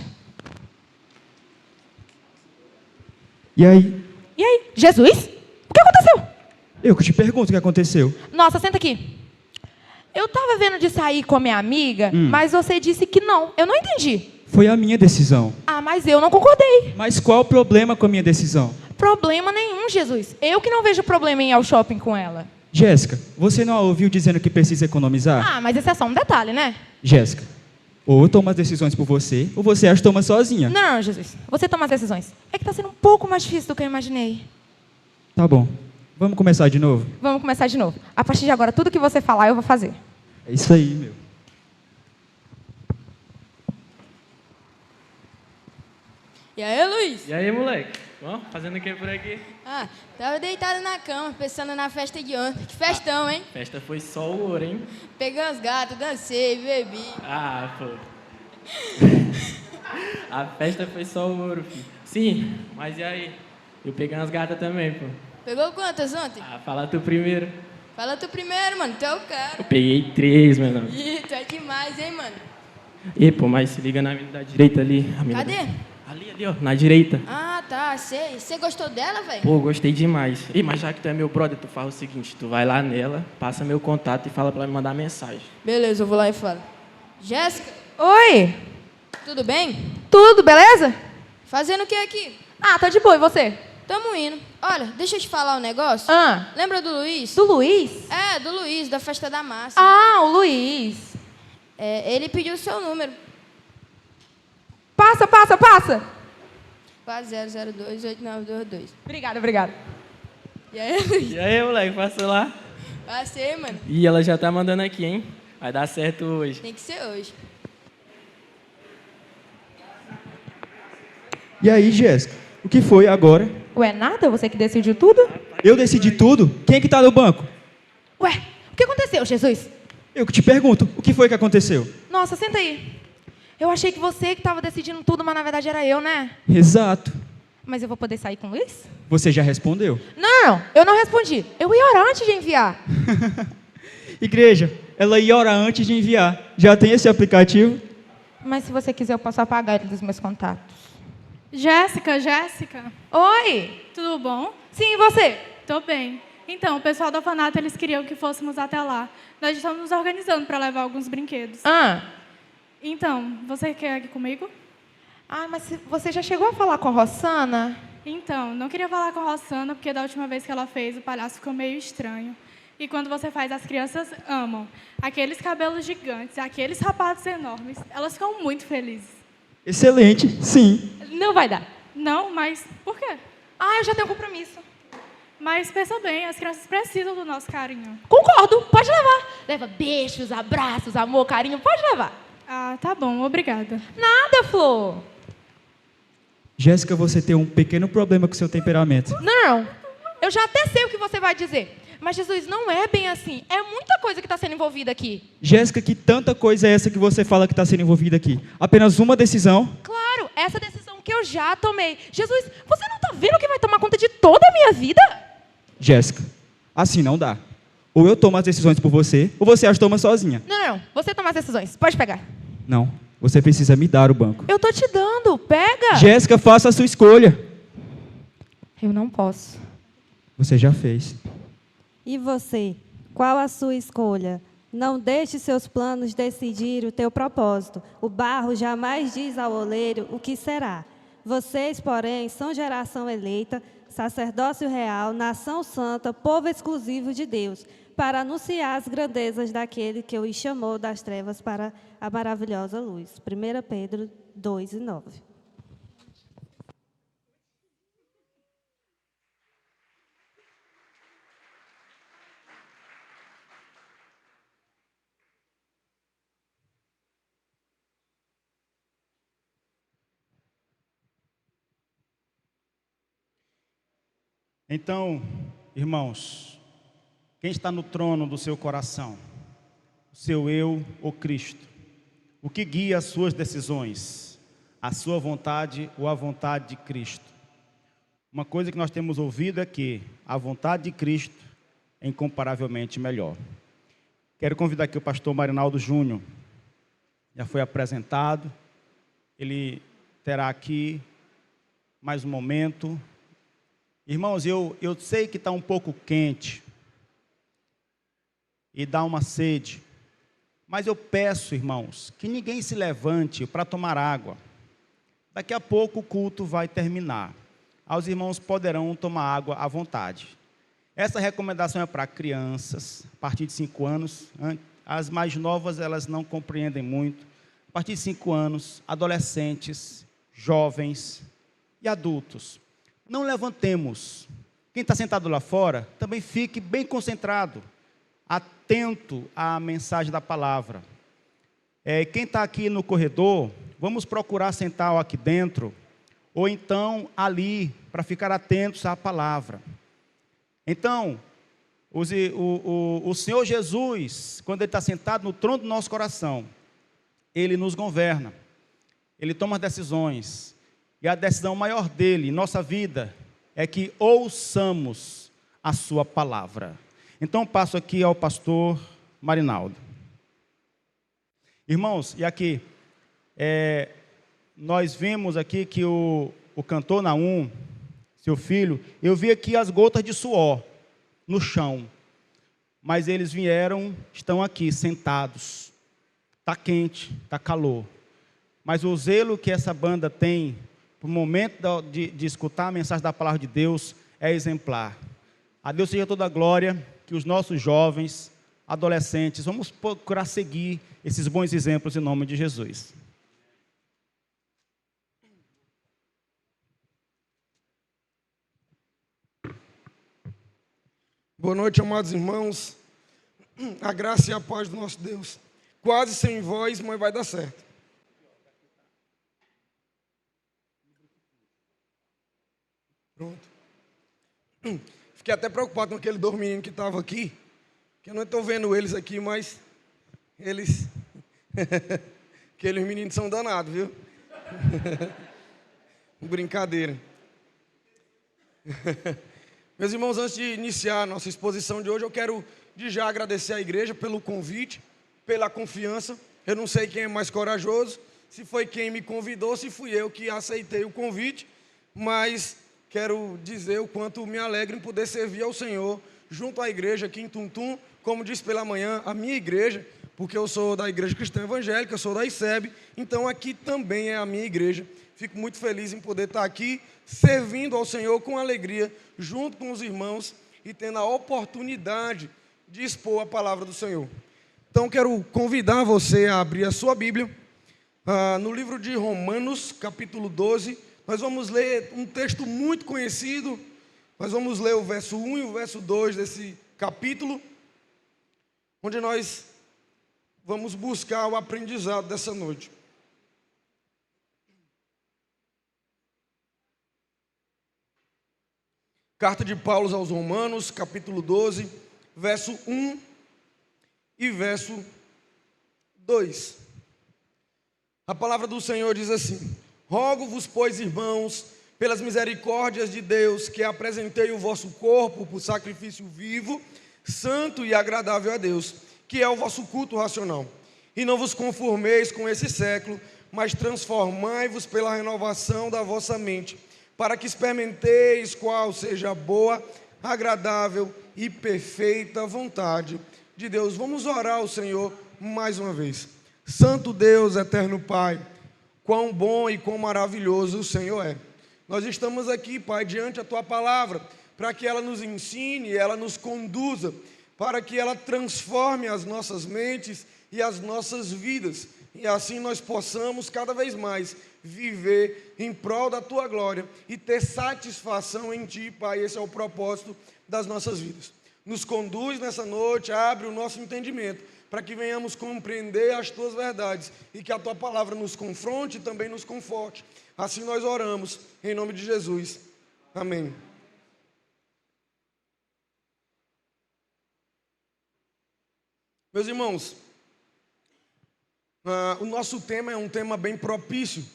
E aí? E aí? Jesus? O que aconteceu? Eu que te pergunto o que aconteceu. Nossa, senta aqui. Eu tava vendo de sair com a minha amiga, mas você disse que não. Eu não entendi. Foi a minha decisão. Ah, mas eu não concordei. Mas qual o problema com a minha decisão? Problema nenhum, Jesus. Eu que não vejo problema em ir ao shopping com ela. Jéssica, você não a ouviu dizendo que precisa economizar? Ah, mas esse é só um detalhe, né? Jéssica, ou eu tomo as decisões por você, ou você as toma sozinha. Não, não, Jesus. Você toma as decisões. É que tá sendo um pouco mais difícil do que eu imaginei. Tá bom. Vamos começar de novo? Vamos começar de novo. A partir de agora, tudo que você falar, eu vou fazer. É isso aí, meu. E aí, Luiz? E aí, moleque? Bom, fazendo o que por aqui? Ah, tava deitado na cama, pensando na festa de ontem. Que festão, hein? Festa foi só o ouro, hein? Peguei os gatos, dancei, bebi. Ah, pô. A festa foi só o ouro, filho. Sim, mas e aí? Eu peguei umas gatas também, pô. Pegou quantas ontem? Ah, fala tu primeiro. Fala tu primeiro, mano, tu é o cara. Eu peguei 3, meu nome. Ih, tu é demais, hein, mano? Ih, pô, mas se liga na mina da direita ali. A mina Cadê? Ali, ó, na direita. Ah, tá, sei. Você gostou dela, velho? Pô, gostei demais. Ih, mas já que tu é meu brother, tu faz o seguinte, tu vai lá nela, passa meu contato e fala pra ela me mandar mensagem. Beleza, eu vou lá e falo. Jéssica, Oi. tudo bem? Tudo, beleza? Fazendo o que aqui? Ah, tá de boa. E você? Tamo indo. Olha, deixa eu te falar um negócio. Lembra do Luiz? Do Luiz? É, do Luiz, da festa da massa. Ah, o Luiz. É, ele pediu o seu número. Passa. 40028922. Obrigada. E aí, Luiz? E aí, moleque, passou lá? Passei, mano. Ih, ela já tá mandando aqui, hein? Vai dar certo hoje. Tem que ser hoje. E aí, Jéssica, o que foi agora? Ué, nada? Você que decidiu tudo? Eu decidi tudo? Quem é que tá no banco? Ué, o que aconteceu, Jesus? Eu que te pergunto, o que foi que aconteceu? Nossa, senta aí. Eu achei que você que estava decidindo tudo, mas na verdade era eu, né? Exato. Mas eu vou poder sair com o Luiz? Você já respondeu. Não, eu não respondi. Eu ia orar antes de enviar. Igreja, ela ia orar antes de enviar. Já tem esse aplicativo? Mas se você quiser, eu posso apagar ele dos meus contatos. Jéssica. Oi! Tudo bom? Sim, e você? Tô bem. Então, o pessoal da Orfanato, eles queriam que fôssemos até lá. Nós estamos nos organizando para levar alguns brinquedos. Então, você quer ir comigo? Mas você já chegou a falar com a Rossana? Então, não queria falar com a Rossana, porque da última vez que ela fez, o palhaço ficou meio estranho. E quando você faz, as crianças amam. Aqueles cabelos gigantes, aqueles sapatos enormes, elas ficam muito felizes. Excelente, sim. Não vai dar. Não, mas por quê? Eu já tenho compromisso. Mas pensa bem, as crianças precisam do nosso carinho. Concordo, pode levar. Leva beijos, abraços, amor, carinho, pode levar. Tá bom, obrigada. Nada, Flor. Jéssica, você tem um pequeno problema com seu temperamento. Não, eu já até sei o que você vai dizer. Mas, Jesus, não é bem assim. É muita coisa que está sendo envolvida aqui. Jéssica, que tanta coisa é essa que você fala que está sendo envolvida aqui? Apenas uma decisão? Claro, essa decisão que eu já tomei. Jesus, você não está vendo que vai tomar conta de toda a minha vida? Jéssica, assim não dá. Ou eu tomo as decisões por você, ou você as toma sozinha. Não. Você toma as decisões. Pode pegar. Não, você precisa me dar o banco. Eu tô te dando. Pega. Jéssica, faça a sua escolha. Eu não posso. Você já fez. E você? Qual a sua escolha? Não deixe seus planos decidir o teu propósito. O barro jamais diz ao oleiro o que será. Vocês, porém, são geração eleita, sacerdócio real, nação santa, povo exclusivo de Deus, para anunciar as grandezas daquele que os chamou das trevas para a maravilhosa luz. 1 Pedro 2:9. Então, irmãos, quem está no trono do seu coração? O seu eu ou Cristo? O que guia as suas decisões? A sua vontade ou a vontade de Cristo? Uma coisa que nós temos ouvido é que a vontade de Cristo é incomparavelmente melhor. Quero convidar aqui o pastor Marinaldo Júnior. Já foi apresentado. Ele terá aqui mais um momento. Irmãos, eu sei que está um pouco quente e dá uma sede, mas eu peço, irmãos, que ninguém se levante para tomar água. Daqui a pouco o culto vai terminar. Os irmãos poderão tomar água à vontade. Essa recomendação é para crianças, a partir de 5 anos. As mais novas, elas não compreendem muito. A partir de 5 anos, adolescentes, jovens e adultos. Não levantemos. Quem está sentado lá fora, também fique bem concentrado, atento à mensagem da palavra. Quem está aqui no corredor, vamos procurar sentar aqui dentro, ou então ali, para ficar atentos à palavra. Então, o Senhor Jesus, quando Ele está sentado no trono do nosso coração, Ele nos governa, Ele toma as decisões. E a decisão maior dele em nossa vida é que ouçamos a sua palavra. Então passo aqui ao pastor Marinaldo. Irmãos, e aqui, nós vimos aqui que o cantor Naum, seu filho, eu vi aqui as gotas de suor no chão. Mas eles vieram, estão aqui sentados. Está quente, está calor. Mas o zelo que essa banda tem para o momento de escutar a mensagem da palavra de Deus é exemplar. A Deus seja toda a glória, que os nossos jovens, adolescentes, vamos procurar seguir esses bons exemplos em nome de Jesus. Boa noite, amados irmãos. A graça e a paz do nosso Deus. Quase sem voz, mas vai dar certo. Pronto. Fiquei até preocupado com aqueles 2 meninos que estavam aqui, que eu não estou vendo eles aqui, mas Aqueles meninos são danados, viu? Brincadeira. Meus irmãos, antes de iniciar a nossa exposição de hoje, eu quero de já agradecer à igreja pelo convite, pela confiança. Eu não sei quem é mais corajoso, se foi quem me convidou, se fui eu que aceitei o convite, mas quero dizer o quanto me alegro em poder servir ao Senhor junto à igreja aqui em Tuntum, como disse pela manhã, a minha igreja, porque eu sou da Igreja Cristã Evangélica, eu sou da ICEB, então aqui também é a minha igreja. Fico muito feliz em poder estar aqui, servindo ao Senhor com alegria, junto com os irmãos e tendo a oportunidade de expor a palavra do Senhor. Então, quero convidar você a abrir a sua Bíblia, no livro de Romanos, capítulo 12. Nós vamos ler um texto muito conhecido, nós vamos ler o verso 1 e o verso 2 desse capítulo, onde nós vamos buscar o aprendizado dessa noite. Carta de Paulo aos Romanos, capítulo 12, verso 1 e verso 2. A palavra do Senhor diz assim: rogo-vos, pois, irmãos, pelas misericórdias de Deus, que apresentei o vosso corpo por sacrifício vivo, santo e agradável a Deus, que é o vosso culto racional. E não vos conformeis com esse século, mas transformai-vos pela renovação da vossa mente, para que experimenteis qual seja a boa, agradável e perfeita vontade de Deus. Vamos orar ao Senhor mais uma vez. Santo Deus, eterno Pai, quão bom e quão maravilhoso o Senhor é. Nós estamos aqui, Pai, diante da Tua palavra, para que ela nos ensine, ela nos conduza, para que ela transforme as nossas mentes e as nossas vidas, e assim nós possamos cada vez mais viver em prol da Tua glória e ter satisfação em Ti, Pai. Esse é o propósito das nossas vidas. Nos conduz nessa noite, abre o nosso entendimento, para que venhamos compreender as Tuas verdades e que a Tua palavra nos confronte e também nos conforte. Assim nós oramos, em nome de Jesus. Amém. Meus irmãos, o nosso tema é um tema bem propício,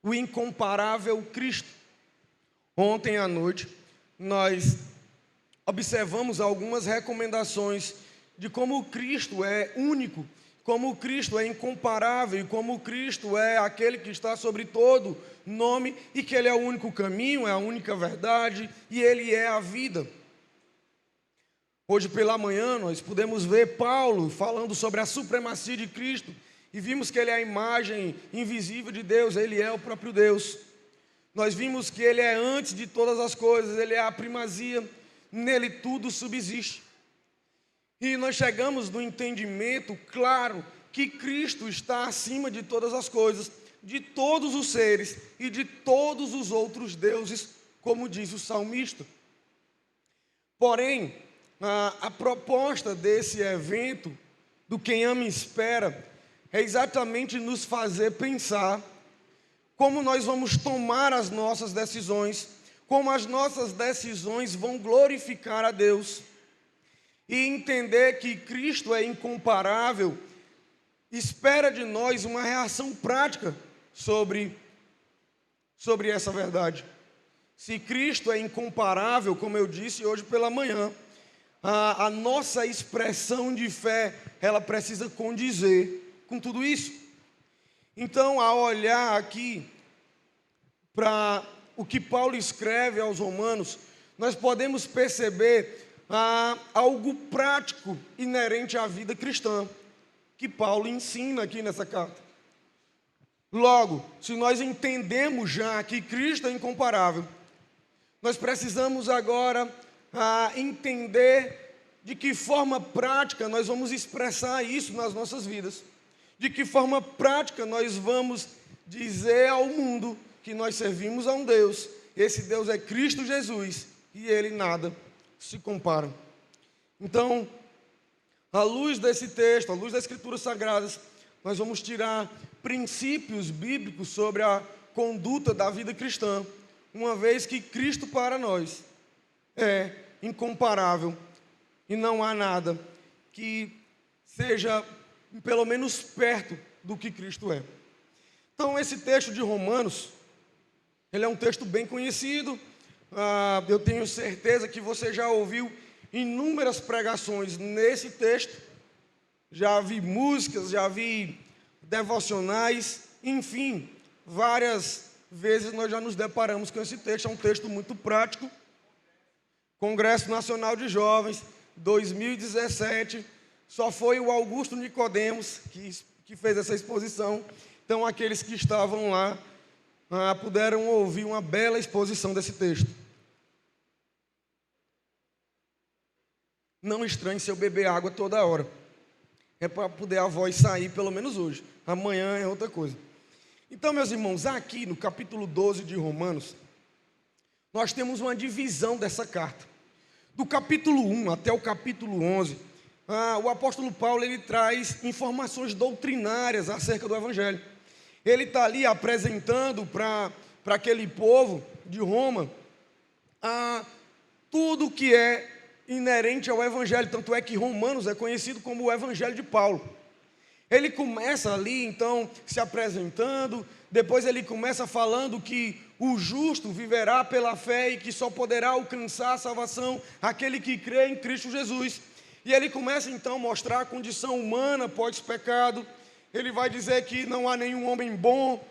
o incomparável Cristo. Ontem à noite, nós observamos algumas recomendações de como Cristo é único, como Cristo é incomparável, e como Cristo é aquele que está sobre todo nome, e que Ele é o único caminho, é a única verdade, e Ele é a vida. Hoje pela manhã nós pudemos ver Paulo falando sobre a supremacia de Cristo, e vimos que Ele é a imagem invisível de Deus, Ele é o próprio Deus. Nós vimos que Ele é antes de todas as coisas, Ele é a primazia, nele tudo subsiste. E nós chegamos no entendimento claro que Cristo está acima de todas as coisas, de todos os seres e de todos os outros deuses, como diz o salmista. Porém, a proposta desse evento, do Quem Ama e Espera, é exatamente nos fazer pensar como nós vamos tomar as nossas decisões, como as nossas decisões vão glorificar a Deus. E entender que Cristo é incomparável, espera de nós uma reação prática sobre essa verdade. Se Cristo é incomparável, como eu disse hoje pela manhã, a nossa expressão de fé, ela precisa condizer com tudo isso. Então, ao olhar aqui para o que Paulo escreve aos Romanos, nós podemos perceber algo prático inerente à vida cristã, que Paulo ensina aqui nessa carta. Logo, se nós entendemos já que Cristo é incomparável, nós precisamos agora entender de que forma prática nós vamos expressar isso nas nossas vidas, de que forma prática nós vamos dizer ao mundo que nós servimos a um Deus, esse Deus é Cristo Jesus, e Ele nada se compara. Então, à luz desse texto, à luz das Escrituras Sagradas, nós vamos tirar princípios bíblicos sobre a conduta da vida cristã, uma vez que Cristo para nós é incomparável e não há nada que seja pelo menos perto do que Cristo é. Então, esse texto de Romanos, ele é um texto bem conhecido. Eu tenho certeza que você já ouviu inúmeras pregações nesse texto. Já vi músicas, já vi devocionais, enfim, várias vezes nós já nos deparamos com esse texto. É um texto muito prático. Congresso Nacional de Jovens, 2017, só foi o Augusto Nicodemos que fez essa exposição. Então, aqueles que estavam lá puderam ouvir uma bela exposição desse texto. Não estranhe se eu beber água toda hora. É para poder a voz sair, pelo menos hoje. Amanhã é outra coisa. Então, meus irmãos, aqui no capítulo 12 de Romanos, nós temos uma divisão dessa carta. Do capítulo 1 até o capítulo 11, o apóstolo Paulo ele traz informações doutrinárias acerca do Evangelho. Ele está ali apresentando para aquele povo de Roma tudo que é inerente ao Evangelho. Tanto é que Romanos é conhecido como o Evangelho de Paulo. Ele começa ali, então, se apresentando, depois ele começa falando que o justo viverá pela fé e que só poderá alcançar a salvação aquele que crê em Cristo Jesus. E ele começa, então, a mostrar a condição humana pós-pecado. Ele vai dizer que não há nenhum homem bom,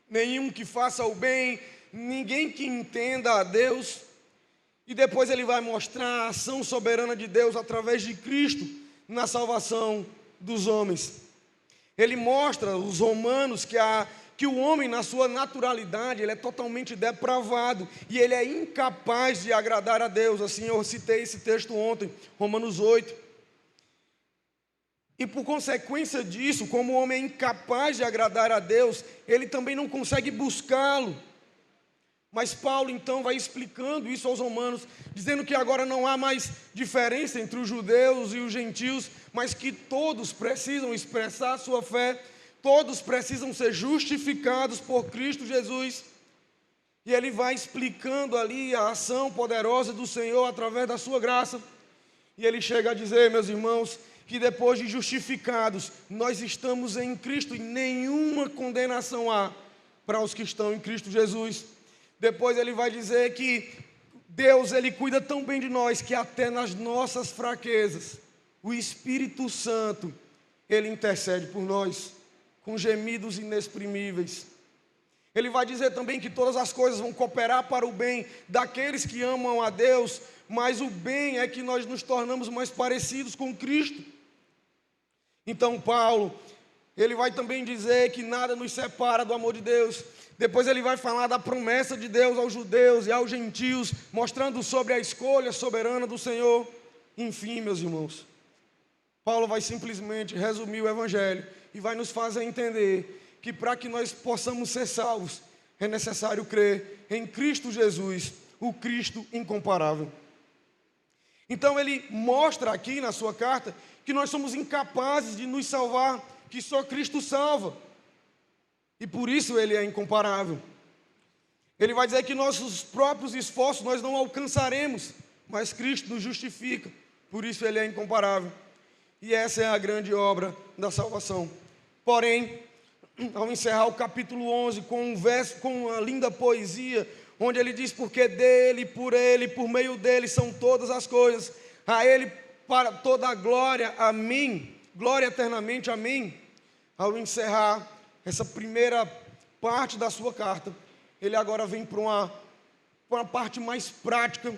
nenhum que faça o bem, ninguém que entenda a Deus. E depois ele vai mostrar a ação soberana de Deus através de Cristo na salvação dos homens. Ele mostra aos romanos que o homem, na sua naturalidade, ele é totalmente depravado e ele é incapaz de agradar a Deus. Assim, eu citei esse texto ontem, Romanos 8. E por consequência disso, como o homem é incapaz de agradar a Deus, ele também não consegue buscá-lo. Mas Paulo, então, vai explicando isso aos romanos, dizendo que agora não há mais diferença entre os judeus e os gentios, mas que todos precisam expressar a sua fé, todos precisam ser justificados por Cristo Jesus. E ele vai explicando ali a ação poderosa do Senhor através da sua graça. E ele chega a dizer, meus irmãos, que depois de justificados, nós estamos em Cristo e nenhuma condenação há para os que estão em Cristo Jesus. Depois ele vai dizer que Deus, ele cuida tão bem de nós que até nas nossas fraquezas, o Espírito Santo, ele intercede por nós com gemidos inexprimíveis. Ele vai dizer também que todas as coisas vão cooperar para o bem daqueles que amam a Deus, mas o bem é que nós nos tornamos mais parecidos com Cristo. Então Paulo, ele vai também dizer que nada nos separa do amor de Deus. Depois ele vai falar da promessa de Deus aos judeus e aos gentios, mostrando sobre a escolha soberana do Senhor. Enfim, meus irmãos, Paulo vai simplesmente resumir o Evangelho e vai nos fazer entender que para que nós possamos ser salvos, é necessário crer em Cristo Jesus, o Cristo incomparável. Então ele mostra aqui na sua carta que nós somos incapazes de nos salvar, que só Cristo salva. E por isso ele é incomparável. Ele vai dizer que nossos próprios esforços nós não alcançaremos, mas Cristo nos justifica, por isso ele é incomparável. E essa é a grande obra da salvação. Porém, ao encerrar o capítulo 11 com um verso, com uma linda poesia, onde ele diz, porque dele, por meio dele são todas as coisas, a ele para toda a glória, amém, glória eternamente, amém. Ao encerrar essa primeira parte da sua carta, ele agora vem para uma parte mais prática.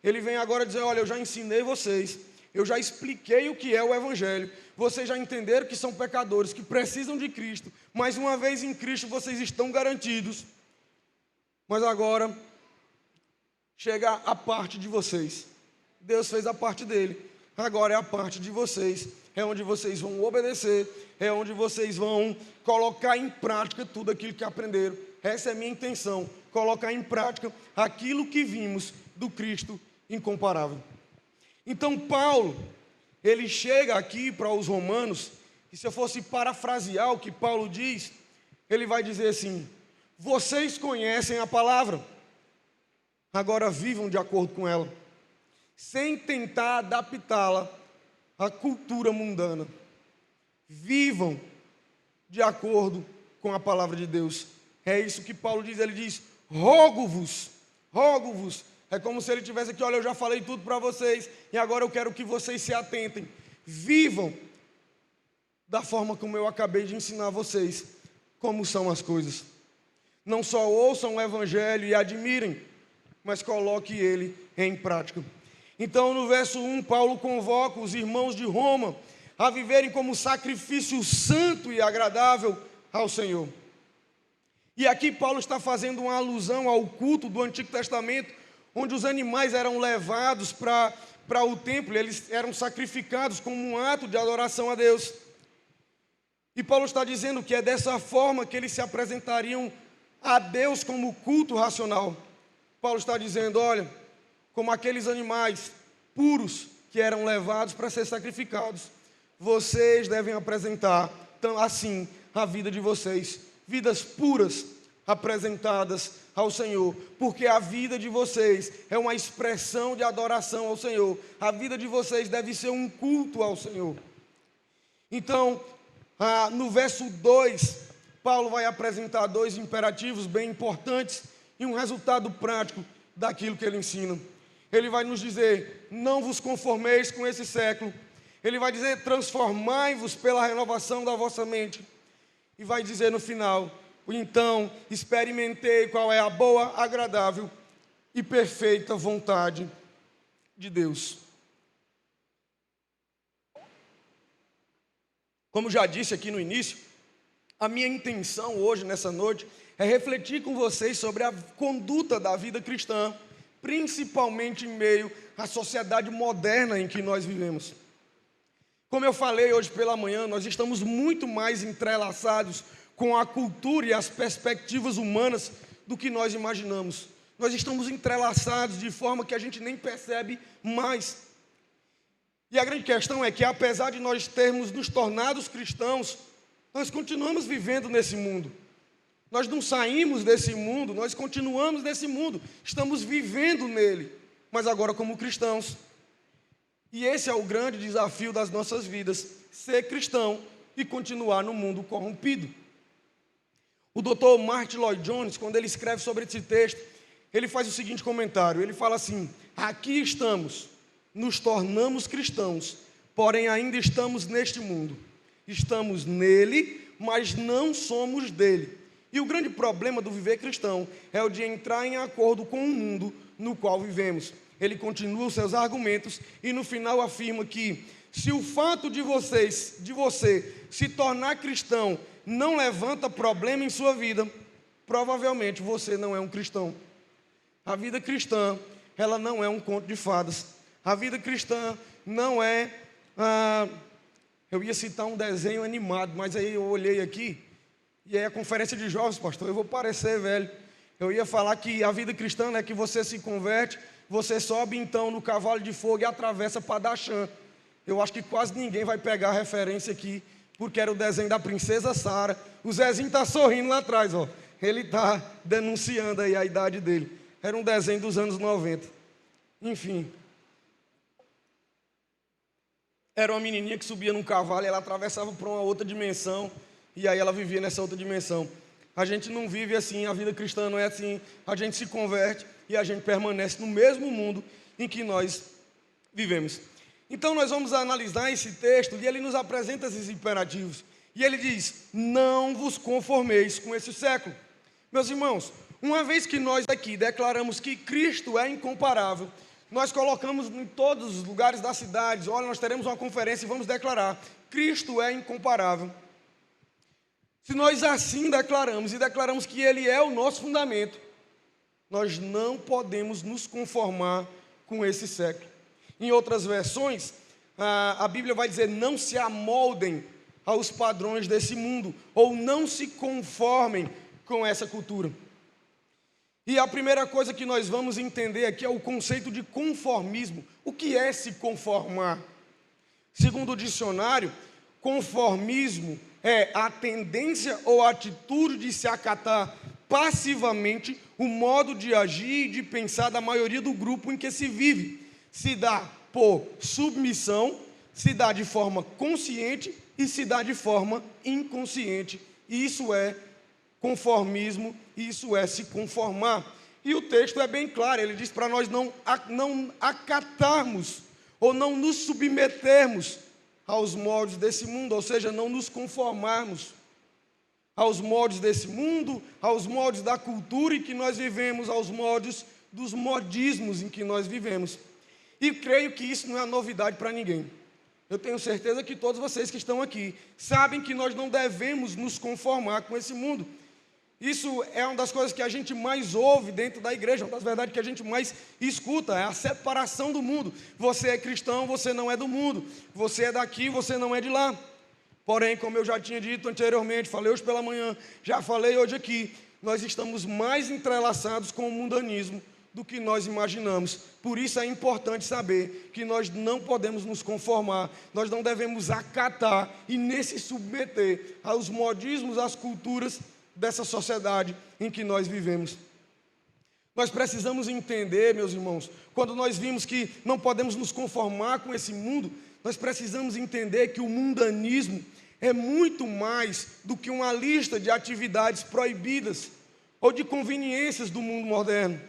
Ele vem agora dizer, olha, eu já ensinei vocês, eu já expliquei o que é o Evangelho, vocês já entenderam que são pecadores, que precisam de Cristo, mas uma vez em Cristo vocês estão garantidos. Mas agora chega a parte de vocês. Deus fez a parte dele, agora é a parte de vocês. É onde vocês vão obedecer, é onde vocês vão colocar em prática tudo aquilo que aprenderam. Essa é a minha intenção, colocar em prática aquilo que vimos do Cristo incomparável. Então Paulo, ele chega aqui para os romanos, e se eu fosse parafrasear o que Paulo diz, ele vai dizer assim, vocês conhecem a palavra, agora vivam de acordo com ela, sem tentar adaptá-la à cultura mundana. vivam de acordo com a palavra de Deus. É isso que Paulo diz, ele diz, rogo-vos. É como se ele tivesse aqui, olha, eu já falei tudo para vocês, e agora eu quero que vocês se atentem. Vivam da forma como eu acabei de ensinar vocês, como são as coisas. Não só ouçam o Evangelho e admirem, mas coloque ele em prática. Então, no verso 1, Paulo convoca os irmãos de Roma a viverem como sacrifício santo e agradável ao Senhor. E aqui Paulo está fazendo uma alusão ao culto do Antigo Testamento, onde os animais eram levados para o templo, eles eram sacrificados como um ato de adoração a Deus. E Paulo está dizendo que é dessa forma que eles se apresentariam a Deus como culto racional. Paulo está dizendo, olha, como aqueles animais puros que eram levados para ser sacrificados, vocês devem apresentar, assim, a vida de vocês, vidas puras apresentadas ao Senhor, porque a vida de vocês é uma expressão de adoração ao Senhor, a vida de vocês deve ser um culto ao Senhor. Então, no verso 2, Paulo vai apresentar 2 imperativos bem importantes e um resultado prático daquilo que ele ensina. Ele vai nos dizer, não vos conformeis com esse século. Ele vai dizer, transformai-vos pela renovação da vossa mente. E vai dizer no final, então experimentei qual é a boa, agradável e perfeita vontade de Deus. Como já disse aqui no início, a minha intenção hoje, nessa noite, é refletir com vocês sobre a conduta da vida cristã, principalmente em meio à sociedade moderna em que nós vivemos. Como eu falei hoje pela manhã, nós estamos muito mais entrelaçados com a cultura e as perspectivas humanas do que nós imaginamos. Nós estamos entrelaçados de forma que a gente nem percebe mais. E a grande questão é que, apesar de nós termos nos tornado cristãos, nós continuamos vivendo nesse mundo. Nós não saímos desse mundo, nós continuamos nesse mundo, estamos vivendo nele, mas agora como cristãos. E esse é o grande desafio das nossas vidas, ser cristão e continuar no mundo corrompido. O Dr. Martin Lloyd-Jones, quando ele escreve sobre esse texto, ele faz o seguinte comentário, ele fala assim, aqui estamos, nos tornamos cristãos, porém ainda estamos neste mundo. Estamos nele, mas não somos dele. E o grande problema do viver cristão é o de entrar em acordo com o mundo no qual vivemos. Ele continua os seus argumentos e no final afirma que se o fato de você se tornar cristão não levanta problema em sua vida, provavelmente você não é um cristão. A vida cristã, ela não é um conto de fadas. A vida cristã não é... eu ia citar um desenho animado, mas aí eu olhei aqui, e aí a conferência de jovens, pastor, eu vou parecer velho. Eu ia falar que a vida cristã é que você se converte, você sobe então no cavalo de fogo e atravessa para Dachan. Eu acho que quase ninguém vai pegar a referência aqui, porque era o desenho da princesa Sara. O Zezinho está sorrindo lá atrás, ó. Ele está denunciando aí a idade dele. Era um desenho dos anos 90. Enfim. Era uma menininha que subia num cavalo e ela atravessava para uma outra dimensão. E aí ela vivia nessa outra dimensão. A gente não vive assim, a vida cristã não é assim. A gente se converte e a gente permanece no mesmo mundo em que nós vivemos. Então nós vamos analisar esse texto e ele nos apresenta esses imperativos. E ele diz, não vos conformeis com esse século. Meus irmãos, uma vez que nós aqui declaramos que Cristo é incomparável, nós colocamos em todos os lugares das cidades, olha, nós teremos uma conferência e vamos declarar, Cristo é incomparável. Se nós assim declaramos e declaramos que Ele é o nosso fundamento, nós não podemos nos conformar com esse século. Em outras versões, a Bíblia vai dizer, não se amoldem aos padrões desse mundo, ou não se conformem com essa cultura. E a primeira coisa que nós vamos entender aqui é o conceito de conformismo. O que é se conformar? Segundo o dicionário, conformismo é a tendência ou atitude de se acatar passivamente o modo de agir e de pensar da maioria do grupo em que se vive. Se dá por submissão, se dá de forma consciente e se dá de forma inconsciente. E isso é conformismo, isso é se conformar. E o texto é bem claro, ele diz para nós não acatarmos ou não nos submetermos aos moldes desse mundo, ou seja, não nos conformarmos aos moldes desse mundo, aos moldes da cultura em que nós vivemos, aos moldes dos modismos em que nós vivemos. E creio que isso não é novidade para ninguém. Eu tenho certeza que todos vocês que estão aqui sabem que nós não devemos nos conformar com esse mundo. Isso é uma das coisas que a gente mais ouve dentro da igreja, uma das verdades que a gente mais escuta, é a separação do mundo. Você é cristão, você não é do mundo. Você é daqui, você não é de lá. Porém, como eu já tinha dito anteriormente, falei hoje pela manhã, já falei hoje aqui, nós estamos mais entrelaçados com o mundanismo do que nós imaginamos. Por isso é importante saber que nós não podemos nos conformar, nós não devemos acatar e nem se submeter aos modismos, às culturas dessa sociedade em que nós vivemos. Nós precisamos entender, meus irmãos, quando nós vimos que não podemos nos conformar com esse mundo, nós precisamos entender que o mundanismo é muito mais do que uma lista de atividades proibidas ou de conveniências do mundo moderno.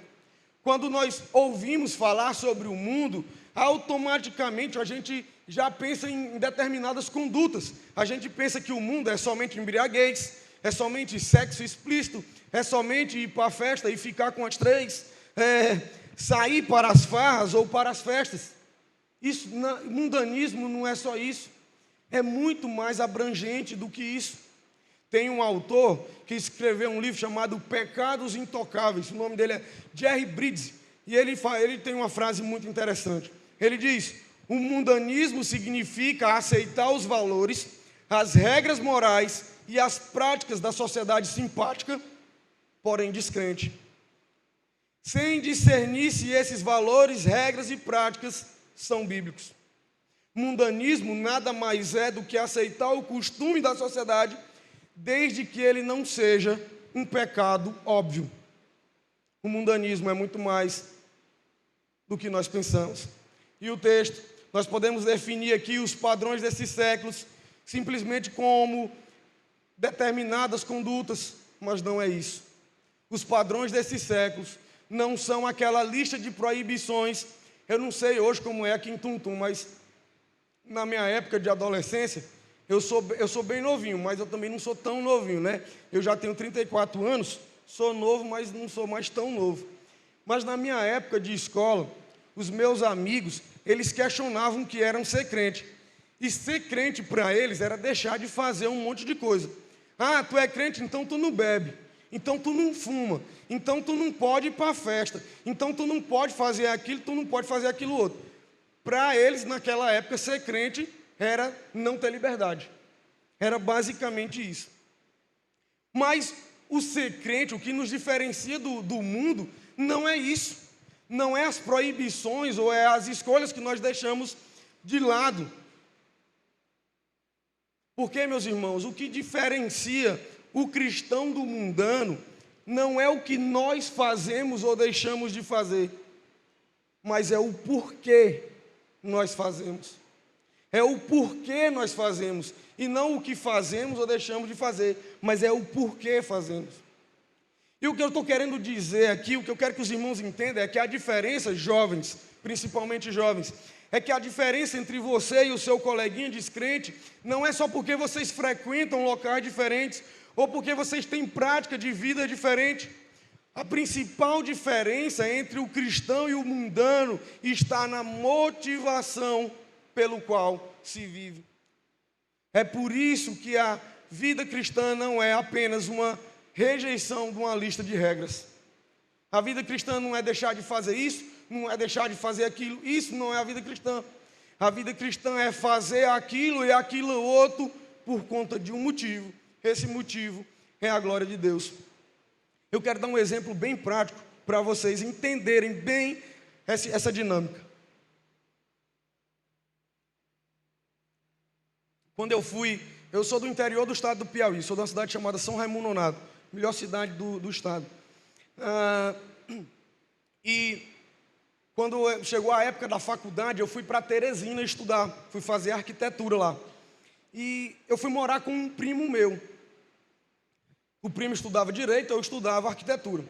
Quando nós ouvimos falar sobre o mundo, automaticamente a gente já pensa em determinadas condutas. A gente pensa que o mundo é somente embriaguez, é somente sexo explícito, é somente ir para a festa e ficar com as três, sair para as farras ou para as festas. Isso, mundanismo não é só isso, é muito mais abrangente do que isso. Tem um autor que escreveu um livro chamado Pecados Intocáveis, o nome dele é Jerry Bridges, e ele tem uma frase muito interessante. Ele diz: o mundanismo significa aceitar os valores, as regras morais e as práticas da sociedade simpática, porém descrente, sem discernir se esses valores, regras e práticas são bíblicos. Mundanismo nada mais é do que aceitar o costume da sociedade, desde que ele não seja um pecado óbvio. O mundanismo é muito mais do que nós pensamos. E o texto, nós podemos definir aqui os padrões desses séculos simplesmente como determinadas condutas, mas não é isso. Os padrões desses séculos não são aquela lista de proibições. Eu não sei hoje como é aqui em Tuntum, mas na minha época de adolescência, eu sou bem novinho, mas eu também não sou tão novinho, né? Eu já tenho 34 anos, sou novo, mas não sou mais tão novo. Mas na minha época de escola, os meus amigos, eles questionavam o que era ser crente. E ser crente para eles era deixar de fazer um monte de coisa. Ah, tu é crente, então tu não bebe. Então tu não fuma. Então tu não pode ir para a festa. Então tu não pode fazer aquilo, tu não pode fazer aquilo outro. Para eles, naquela época, ser crente era não ter liberdade. Era basicamente isso. Mas o ser crente, o que nos diferencia do mundo, não é isso. Não é as proibições ou é as escolhas que nós deixamos de lado. Porque, meus irmãos, o que diferencia o cristão do mundano não é o que nós fazemos ou deixamos de fazer, mas é o porquê nós fazemos. É o porquê nós fazemos, e não o que fazemos ou deixamos de fazer, mas é o porquê fazemos. E o que eu estou querendo dizer aqui, o que eu quero que os irmãos entendam é que a diferença, jovens, principalmente jovens, é que a diferença entre você e o seu coleguinha descrente não é só porque vocês frequentam locais diferentes ou porque vocês têm prática de vida diferente. A principal diferença entre o cristão e o mundano está na motivação pelo qual se vive. É por isso que a vida cristã não é apenas uma rejeição de uma lista de regras. A vida cristã não é deixar de fazer isso, não é deixar de fazer aquilo. Isso não é a vida cristã. A vida cristã é fazer aquilo e aquilo outro por conta de um motivo. Esse motivo é a glória de Deus. Eu quero dar um exemplo bem prático para vocês entenderem bem essa dinâmica. Quando eu sou do interior do estado do Piauí, sou de uma cidade chamada São Raimundo Nonato, melhor cidade do estado. E quando chegou a época da faculdade, eu fui para Teresina estudar, fui fazer arquitetura lá. E eu fui morar com um primo meu. O primo estudava direito, eu estudava arquitetura.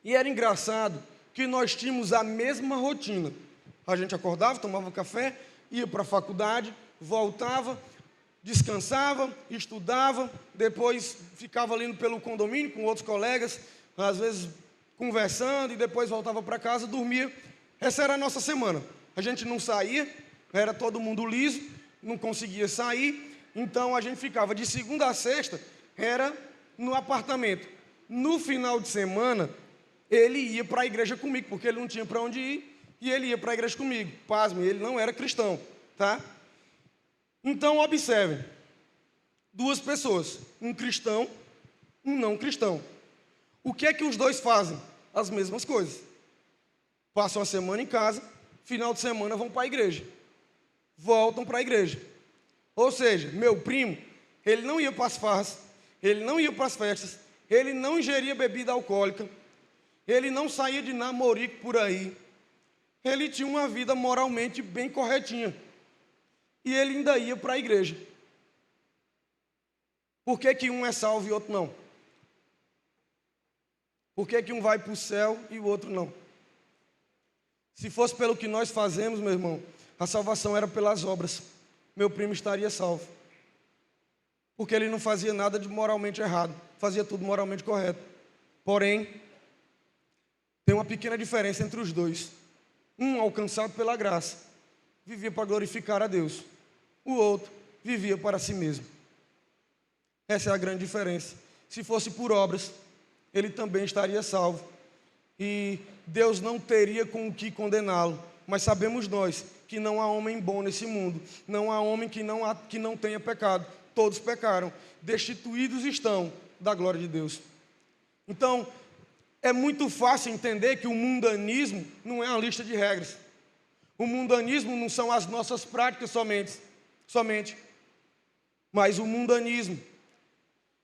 E era engraçado que nós tínhamos a mesma rotina. A gente acordava, tomava café, ia para a faculdade, voltava, descansava, estudava, depois ficava ali pelo condomínio com outros colegas, às vezes conversando, e depois voltava para casa, dormia. Essa era a nossa semana. A gente não saía, era todo mundo liso, não conseguia sair, então a gente ficava de segunda a sexta, era no apartamento. No final de semana, ele ia para a igreja comigo, porque ele não tinha para onde ir, e ele ia para a igreja comigo. Pasme, ele não era cristão, tá? Então, observem, duas pessoas, um cristão, um não cristão. O que é que os dois fazem? As mesmas coisas. Passam a semana em casa, final de semana vão para a igreja. Voltam para a igreja. Ou seja, meu primo, ele não ia para as farras, ele não ia para as festas, ele não ingeria bebida alcoólica, ele não saía de namorico por aí. Ele tinha uma vida moralmente bem corretinha. E ele ainda ia para a igreja. Por que que um é salvo e o outro não? Por que que um vai para o céu e o outro não? Se fosse pelo que nós fazemos, meu irmão, a salvação era pelas obras. Meu primo estaria salvo. Porque ele não fazia nada de moralmente errado. Fazia tudo moralmente correto. Porém, tem uma pequena diferença entre os dois. Um, alcançado pela graça, vivia para glorificar a Deus. O outro vivia para si mesmo. Essa é a grande diferença. Se fosse por obras, ele também estaria salvo. E Deus não teria com o que condená-lo. Mas sabemos nós que não há homem bom nesse mundo. Não há homem que não tenha pecado. Todos pecaram. Destituídos estão da glória de Deus. Então, é muito fácil entender que o mundanismo não é uma lista de regras. O mundanismo não são as nossas práticas somente. Mas o mundanismo,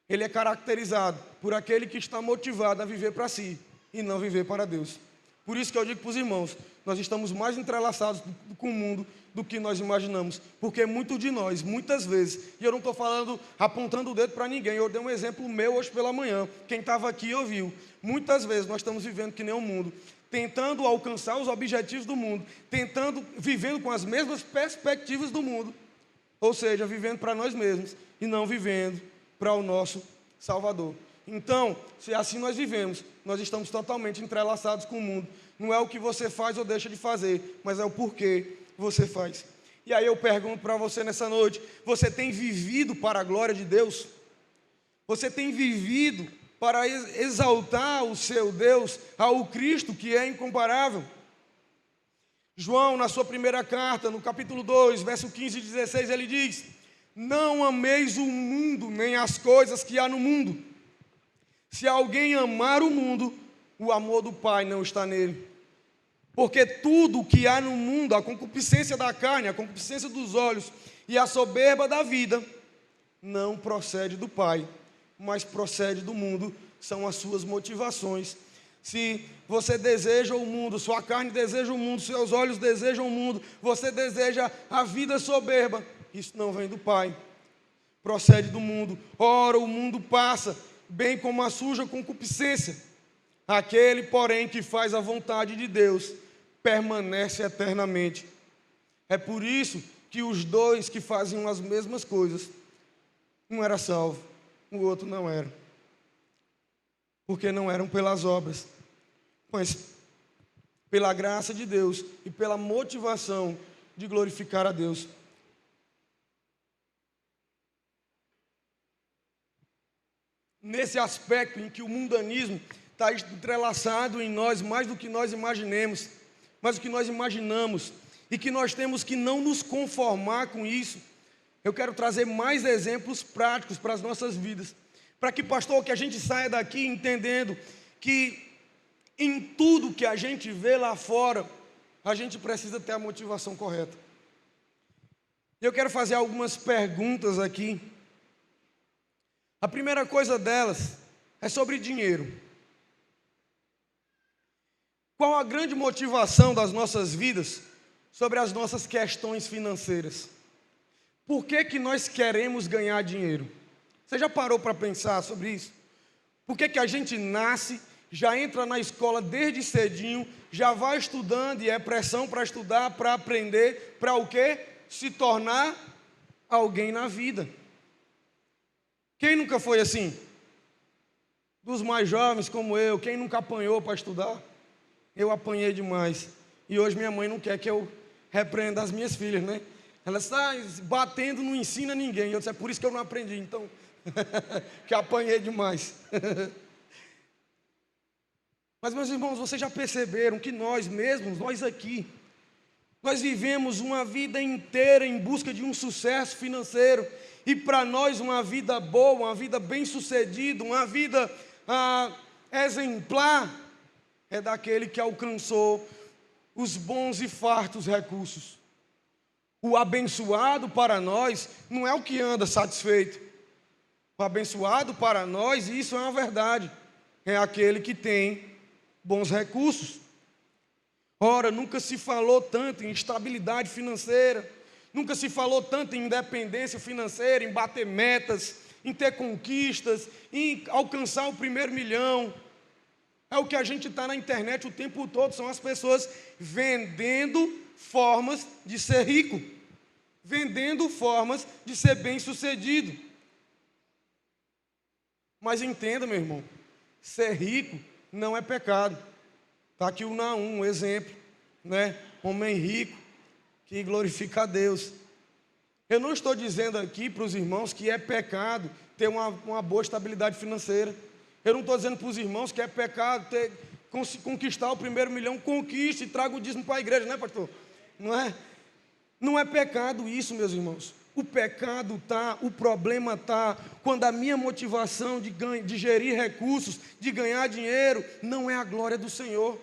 ele é caracterizado por aquele que está motivado a viver para si e não viver para Deus. Por isso que eu digo para os irmãos, nós estamos mais entrelaçados com o mundo do que nós imaginamos. Porque muito de nós, muitas vezes, e eu não estou falando, apontando o dedo para ninguém, eu dei um exemplo meu hoje pela manhã, quem estava aqui ouviu. Muitas vezes nós estamos vivendo que nem o mundo, tentando alcançar os objetivos do mundo, vivendo com as mesmas perspectivas do mundo, ou seja, vivendo para nós mesmos e não vivendo para o nosso Salvador. Então, se assim nós vivemos, nós estamos totalmente entrelaçados com o mundo. Não é o que você faz ou deixa de fazer, mas é o porquê você faz. E aí eu pergunto para você nessa noite, você tem vivido para a glória de Deus? Você tem vivido para exaltar o seu Deus, ao Cristo que é incomparável? João, na sua primeira carta, no capítulo 2, verso 15 e 16, ele diz: não ameis o mundo, nem as coisas que há no mundo. Se alguém amar o mundo, o amor do Pai não está nele. Porque tudo o que há no mundo, a concupiscência da carne, a concupiscência dos olhos e a soberba da vida, não procede do Pai, mas procede do mundo, são as suas motivações. Se você deseja o mundo, sua carne deseja o mundo, seus olhos desejam o mundo, você deseja a vida soberba, isso não vem do Pai, procede do mundo. Ora, o mundo passa, bem como a suja concupiscência. Aquele, porém, que faz a vontade de Deus, permanece eternamente. É por isso que os dois que faziam as mesmas coisas, um era salvo, o outro não era. Porque não eram pelas obras, mas pela graça de Deus e pela motivação de glorificar a Deus. Nesse aspecto em que o mundanismo está entrelaçado em nós mais do que nós imaginemos, mais do que nós imaginamos, e que nós temos que não nos conformar com isso, eu quero trazer mais exemplos práticos para as nossas vidas, para que, pastor, que a gente saia daqui entendendo que em tudo que a gente vê lá fora, a gente precisa ter a motivação correta. Eu quero fazer algumas perguntas aqui. A primeira coisa delas é sobre dinheiro. Qual a grande motivação das nossas vidas sobre as nossas questões financeiras? Por que nós queremos ganhar dinheiro? Você já parou para pensar sobre isso? Por que a gente nasce, já entra na escola desde cedinho, já vai estudando e é pressão para estudar, para aprender, para o quê? Se tornar alguém na vida. Quem nunca foi assim? Dos mais jovens como eu, quem nunca apanhou para estudar? Eu apanhei demais. E hoje minha mãe não quer que eu repreenda as minhas filhas, né? Ela está batendo, não ensina ninguém. Eu disse, é por isso que eu não aprendi, então. Que apanhei demais. Mas, meus irmãos, vocês já perceberam que nós mesmos, nós aqui, nós vivemos uma vida inteira em busca de um sucesso financeiro. E para nós uma vida boa, uma vida bem-sucedida, uma vida exemplar, é daquele que alcançou os bons e fartos recursos. O abençoado para nós não é o que anda satisfeito. O abençoado para nós, e isso é uma verdade, é aquele que tem bons recursos. Ora, nunca se falou tanto em estabilidade financeira, nunca se falou tanto em independência financeira, em bater metas, em ter conquistas, em alcançar o 1º milhão. É o que a gente está na internet o tempo todo, são as pessoas vendendo formas de ser rico, vendendo formas de ser bem-sucedido. Mas entenda, meu irmão, ser rico não é pecado. Está aqui o Naum, um exemplo, né? Homem rico que glorifica a Deus. Eu não estou dizendo aqui para os irmãos que é pecado ter uma boa estabilidade financeira. Eu não estou dizendo para os irmãos que é pecado conquistar o 1º milhão. Conquiste e traga o dízimo para a igreja, né, pastor? Não é? Não é pecado isso, meus irmãos. O pecado está, o problema está quando a minha motivação de gerir recursos, de ganhar dinheiro, não é a glória do Senhor.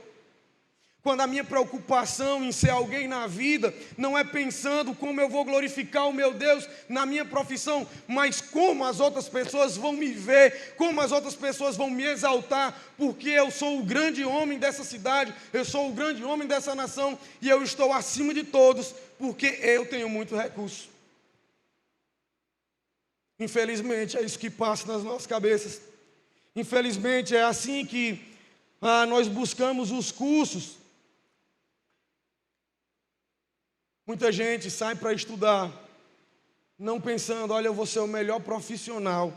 Quando a minha preocupação em ser alguém na vida não é pensando como eu vou glorificar o meu Deus na minha profissão, mas como as outras pessoas vão me ver, como as outras pessoas vão me exaltar, porque eu sou o grande homem dessa cidade, eu sou o grande homem dessa nação e eu estou acima de todos, porque eu tenho muito recurso. Infelizmente é isso que passa nas nossas cabeças. Infelizmente é assim que nós buscamos os cursos. Muita gente sai para estudar, não pensando, olha, eu vou ser o melhor profissional.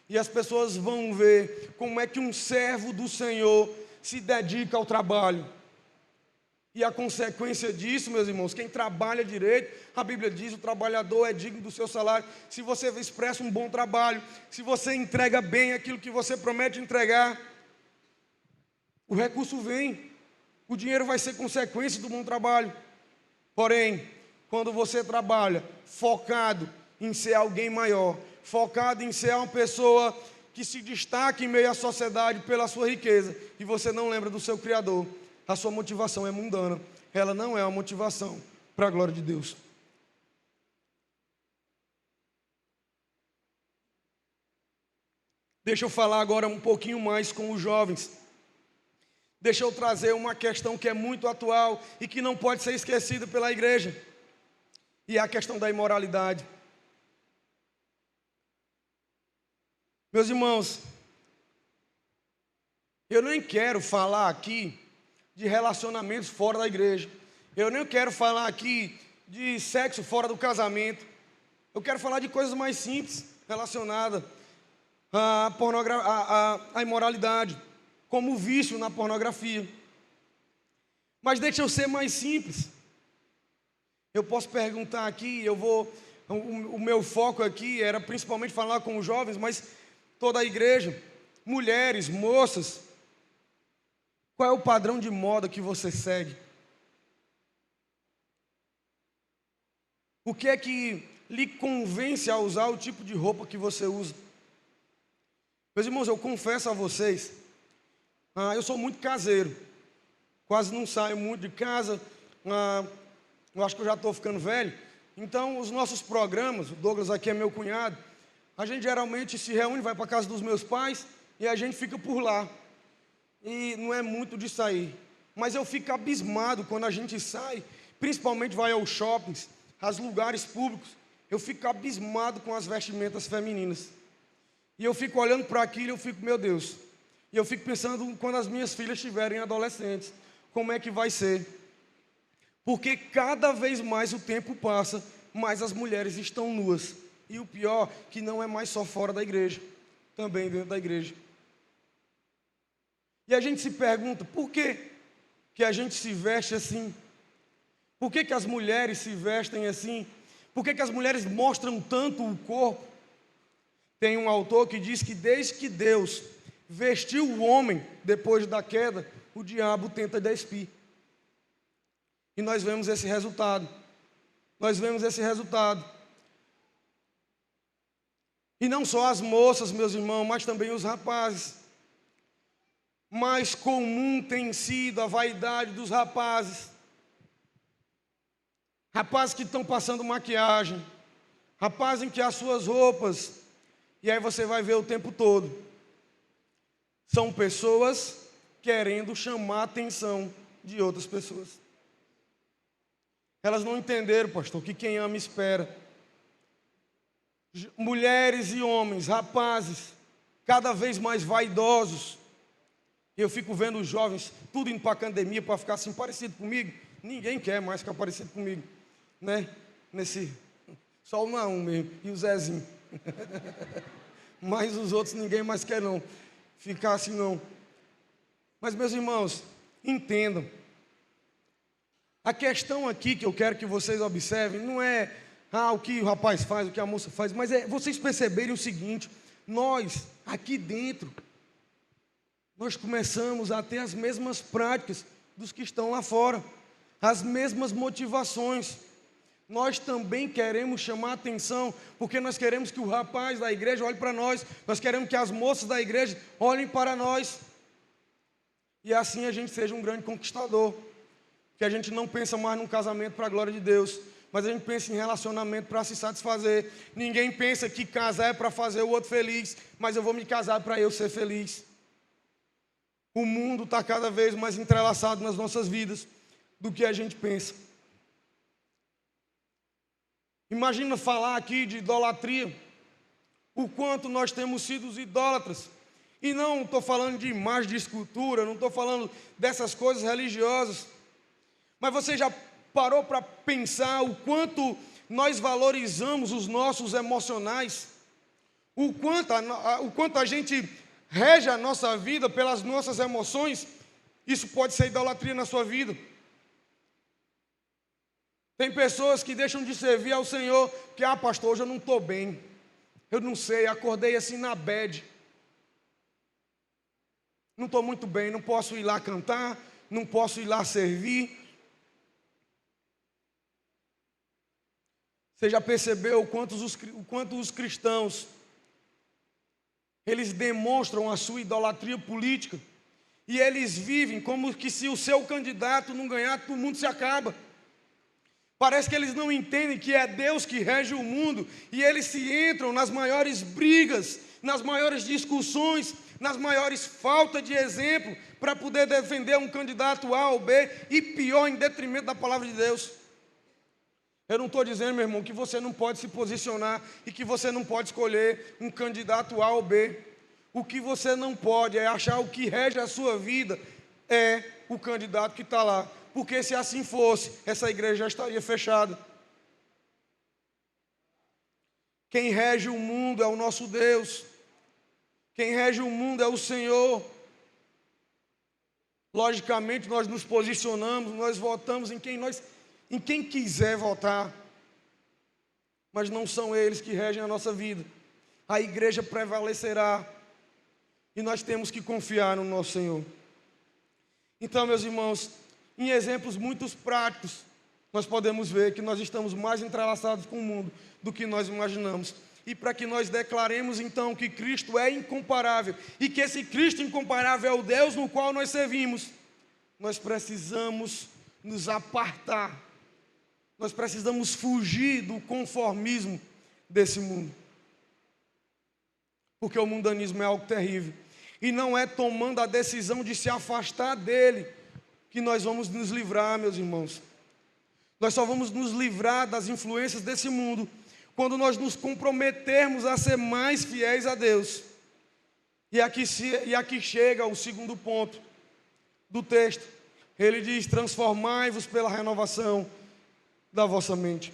E as pessoas vão ver como é que um servo do Senhor se dedica ao trabalho. E a consequência disso, meus irmãos, quem trabalha direito, a Bíblia diz, o trabalhador é digno do seu salário. Se você expressa um bom trabalho, se você entrega bem aquilo que você promete entregar, o recurso vem, o dinheiro vai ser consequência do bom trabalho. Porém, quando você trabalha focado em ser alguém maior, focado em ser uma pessoa que se destaque em meio à sociedade pela sua riqueza, e você não lembra do seu Criador, a sua motivação é mundana, ela não é uma motivação para a glória de Deus. Deixa eu falar agora um pouquinho mais com os jovens. Deixa eu trazer uma questão que é muito atual e que não pode ser esquecida pela igreja. E é a questão da imoralidade. Meus irmãos, eu nem quero falar aqui de relacionamentos fora da igreja. Eu nem quero falar aqui de sexo fora do casamento. Eu quero falar de coisas mais simples relacionadas à imoralidade, como o vício na pornografia. Mas deixa eu ser mais simples. Eu posso perguntar aqui, o meu foco aqui era principalmente falar com os jovens, mas toda a igreja, mulheres, moças, qual é o padrão de moda que você segue? O que é que lhe convence a usar o tipo de roupa que você usa? Meus irmãos, eu confesso a vocês, eu sou muito caseiro, quase não saio muito de casa, eu acho que eu já estou ficando velho. Então, os nossos programas, o Douglas aqui é meu cunhado, a gente geralmente se reúne, vai para a casa dos meus pais e a gente fica por lá. E não é muito de sair. Mas eu fico abismado quando a gente sai, principalmente vai aos shoppings, aos lugares públicos. Eu fico abismado com as vestimentas femininas. E eu fico olhando para aquilo e eu fico, meu Deus. E eu fico pensando, quando as minhas filhas estiverem adolescentes, como é que vai ser? Porque cada vez mais o tempo passa, mais as mulheres estão nuas. E o pior, que não é mais só fora da igreja, também dentro da igreja. E a gente se pergunta, por que a gente se veste assim? Por que as mulheres se vestem assim? Por que as mulheres mostram tanto o corpo? Tem um autor que diz que desde que Deus vestiu o homem depois da queda, o diabo tenta despir. E nós vemos esse resultado. Nós vemos esse resultado. E não só as moças, meus irmãos, mas também os rapazes. Mais comum tem sido a vaidade dos rapazes. Rapazes que estão passando maquiagem. Rapazes em que as suas roupas, e aí você vai ver o tempo todo, são pessoas querendo chamar a atenção de outras pessoas. Elas não entenderam, pastor, que quem ama espera. Mulheres e homens, rapazes, cada vez mais vaidosos. Eu fico vendo os jovens tudo indo para a academia para ficar assim parecido comigo. Ninguém quer mais ficar parecido comigo, né? Só o Naum mesmo e o Zezinho. Mas os outros ninguém mais quer não ficar assim não. Mas meus irmãos, entendam. A questão aqui que eu quero que vocês observem não é o que o rapaz faz, o que a moça faz, mas é vocês perceberem o seguinte: nós, aqui dentro, nós começamos a ter as mesmas práticas dos que estão lá fora, as mesmas motivações. Nós também queremos chamar a atenção, porque nós queremos que o rapaz da igreja olhe para nós, nós queremos que as moças da igreja olhem para nós, e assim a gente seja um grande conquistador. Que a gente não pensa mais num casamento para a glória de Deus, mas a gente pensa em relacionamento para se satisfazer. Ninguém pensa que casar é para fazer o outro feliz, mas eu vou me casar para eu ser feliz. O mundo está cada vez mais entrelaçado nas nossas vidas do que a gente pensa. Imagina falar aqui de idolatria, o quanto nós temos sido os idólatras. E não estou falando de imagem de escultura, não estou falando dessas coisas religiosas. Mas você já parou para pensar o quanto nós valorizamos os nossos emocionais? O quanto a gente rege a nossa vida pelas nossas emoções? Isso pode ser idolatria na sua vida. Tem pessoas que deixam de servir ao Senhor, que, pastor, hoje eu não estou bem. Eu não sei, acordei assim na bad. Não estou muito bem, não posso ir lá cantar, não posso ir lá servir. Você já percebeu o quanto os cristãos, eles demonstram a sua idolatria política, e eles vivem como que se o seu candidato não ganhar, o mundo se acaba. Parece que eles não entendem que é Deus que rege o mundo, e eles se entram nas maiores brigas, nas maiores discussões, nas maiores faltas de exemplo, para poder defender um candidato A ou B, e pior, em detrimento da palavra de Deus. Eu não estou dizendo, meu irmão, que você não pode se posicionar e que você não pode escolher um candidato A ou B. O que você não pode é achar o que rege a sua vida é o candidato que está lá. Porque se assim fosse, essa igreja já estaria fechada. Quem rege o mundo é o nosso Deus. Quem rege o mundo é o Senhor. Logicamente, nós nos posicionamos, nós votamos em quem quiser votar, mas não são eles que regem a nossa vida. A igreja prevalecerá e nós temos que confiar no nosso Senhor. Então, meus irmãos, em exemplos muito práticos, nós podemos ver que nós estamos mais entrelaçados com o mundo do que nós imaginamos. E para que nós declaremos então que Cristo é incomparável e que esse Cristo incomparável é o Deus no qual nós servimos, nós precisamos nos apartar. Nós precisamos fugir do conformismo desse mundo. Porque o mundanismo é algo terrível. E não é tomando a decisão de se afastar dele que nós vamos nos livrar, meus irmãos. Nós só vamos nos livrar das influências desse mundo quando nós nos comprometermos a ser mais fiéis a Deus. E aqui chega o segundo ponto do texto. Ele diz: transformai-vos pela renovação da vossa mente.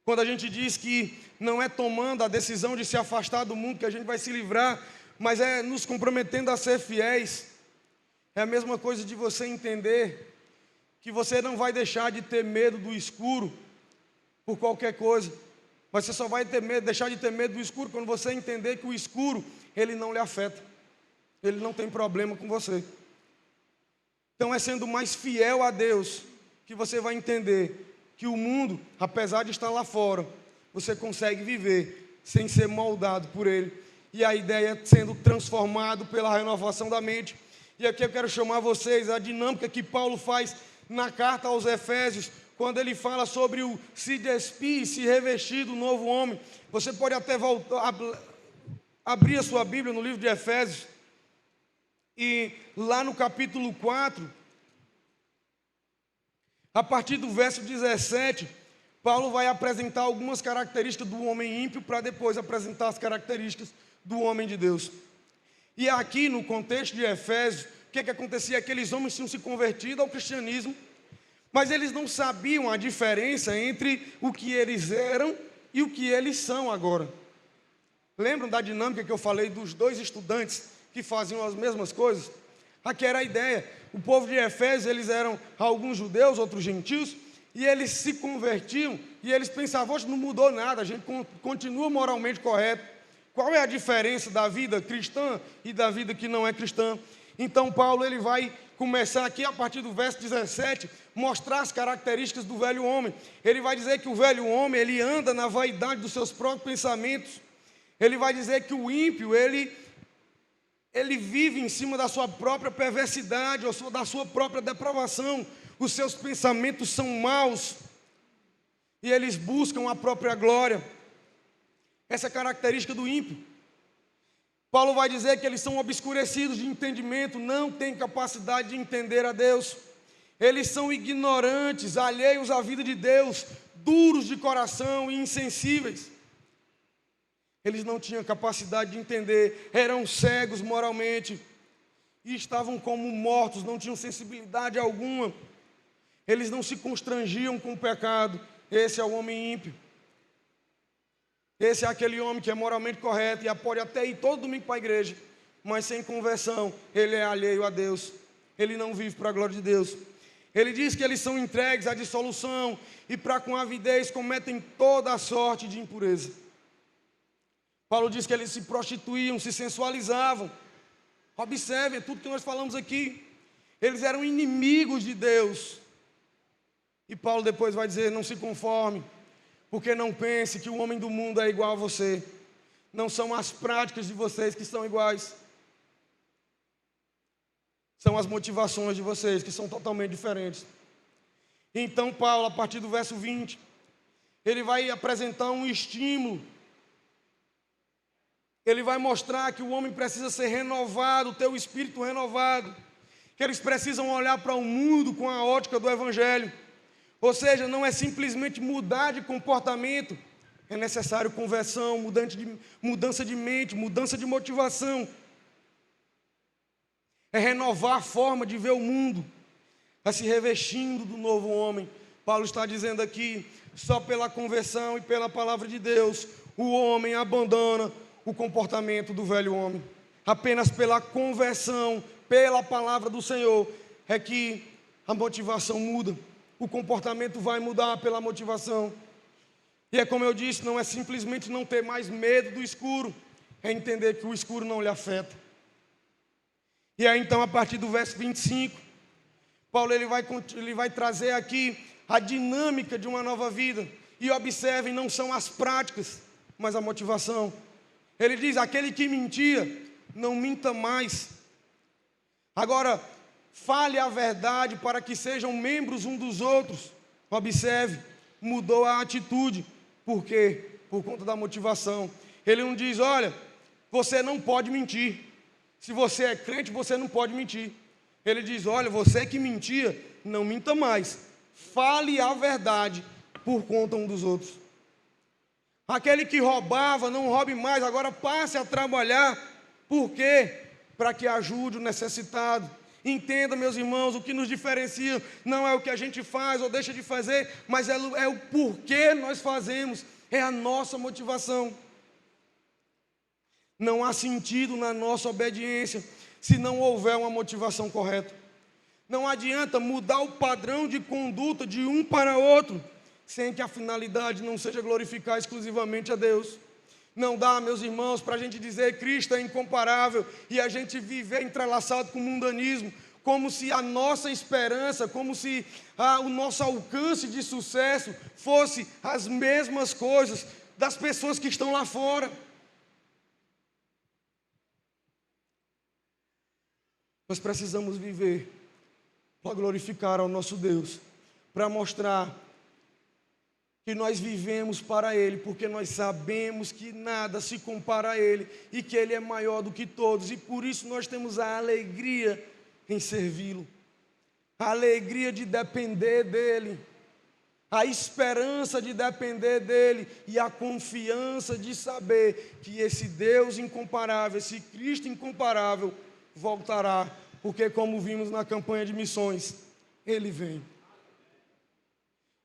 Quando a gente diz que não é tomando a decisão de se afastar do mundo que a gente vai se livrar, mas é nos comprometendo a ser fiéis, é a mesma coisa de você entender que você não vai deixar de ter medo do escuro por qualquer coisa, mas você só vai deixar de ter medo do escuro quando você entender que o escuro, ele não lhe afeta, ele não tem problema com você. Então é sendo mais fiel a Deus que você vai entender que o mundo, apesar de estar lá fora, você consegue viver sem ser moldado por ele. E a ideia é sendo transformado pela renovação da mente. E aqui eu quero chamar vocês a dinâmica que Paulo faz na carta aos Efésios, quando ele fala sobre o se despir, se revestir do novo homem. Você pode até abrir a sua Bíblia no livro de Efésios, e lá no capítulo 4, a partir do verso 17, Paulo vai apresentar algumas características do homem ímpio, para depois apresentar as características do homem de Deus. E aqui no contexto de Efésios, o que acontecia? Aqueles homens tinham se convertido ao cristianismo, mas eles não sabiam a diferença entre o que eles eram e o que eles são agora. Lembram da dinâmica que eu falei dos dois estudantes que faziam as mesmas coisas? Aqui era a ideia. O povo de Efésios, eles eram alguns judeus, outros gentios, e eles se convertiam, e eles pensavam: não mudou nada, a gente continua moralmente correto. Qual é a diferença da vida cristã e da vida que não é cristã? Então Paulo, ele vai começar aqui a partir do verso 17, mostrar as características do velho homem. Ele vai dizer que o velho homem, ele anda na vaidade dos seus próprios pensamentos. Ele vai dizer que o ímpio, ele vive em cima da sua própria perversidade, ou da sua própria depravação. Os seus pensamentos são maus, e eles buscam a própria glória. Essa é a característica do ímpio. Paulo vai dizer que eles são obscurecidos de entendimento, não têm capacidade de entender a Deus. Eles são ignorantes, alheios à vida de Deus, duros de coração e insensíveis. Eles não tinham capacidade de entender, eram cegos moralmente e estavam como mortos, não tinham sensibilidade alguma. Eles não se constrangiam com o pecado. Esse é o homem ímpio. Esse é aquele homem que é moralmente correto e pode até ir todo domingo para a igreja, mas sem conversão, ele é alheio a Deus. Ele não vive para a glória de Deus. Ele diz que eles são entregues à dissolução e para com avidez cometem toda a sorte de impureza. Paulo diz que eles se prostituíam, se sensualizavam. Observe tudo que nós falamos aqui. Eles eram inimigos de Deus. E Paulo depois vai dizer: não se conforme, porque não pense que o homem do mundo é igual a você. Não são as práticas de vocês que são iguais. São as motivações de vocês que são totalmente diferentes. Então Paulo, a partir do verso 20, ele vai apresentar um estímulo. Ele vai mostrar que o homem precisa ser renovado, ter o espírito renovado. Que eles precisam olhar para o mundo com a ótica do Evangelho. Ou seja, não é simplesmente mudar de comportamento, é necessário conversão, mudança de mente, mudança de motivação. É renovar a forma de ver o mundo, é se revestindo do novo homem. Paulo está dizendo aqui, só pela conversão e pela palavra de Deus, o homem abandona o comportamento do velho homem. Apenas pela conversão, pela palavra do Senhor, é que a motivação muda. O comportamento vai mudar pela motivação. E é como eu disse, não é simplesmente não ter mais medo do escuro, é entender que o escuro não lhe afeta. E aí então, a partir do verso 25, Paulo ele vai trazer aqui a dinâmica de uma nova vida. E observem, não são as práticas, mas a motivação. Ele diz: aquele que mentia, não minta mais. Agora, fale a verdade para que sejam membros um dos outros. Observe, mudou a atitude. Por quê? Por conta da motivação. Ele não diz: olha, você não pode mentir. Se você é crente, você não pode mentir. Ele diz: olha, você que mentia, não minta mais. Fale a verdade por conta um dos outros. Aquele que roubava, não roube mais, agora passe a trabalhar. Por quê? Para que ajude o necessitado. Entenda, meus irmãos, o que nos diferencia não é o que a gente faz ou deixa de fazer, mas é o porquê nós fazemos, é a nossa motivação. Não há sentido na nossa obediência se não houver uma motivação correta. Não adianta mudar o padrão de conduta de um para outro, sem que a finalidade não seja glorificar exclusivamente a Deus. Não dá, meus irmãos, para a gente dizer Cristo é incomparável e a gente viver entrelaçado com o mundanismo, como se a nossa esperança, como se o nosso alcance de sucesso fosse as mesmas coisas das pessoas que estão lá fora. Nós precisamos viver para glorificar ao nosso Deus, para mostrar que nós vivemos para Ele, porque nós sabemos que nada se compara a Ele e que Ele é maior do que todos, e por isso nós temos a alegria em servi-lo, a alegria de depender dEle, a esperança de depender dEle e a confiança de saber que esse Deus incomparável, esse Cristo incomparável voltará, porque como vimos na campanha de missões, Ele vem.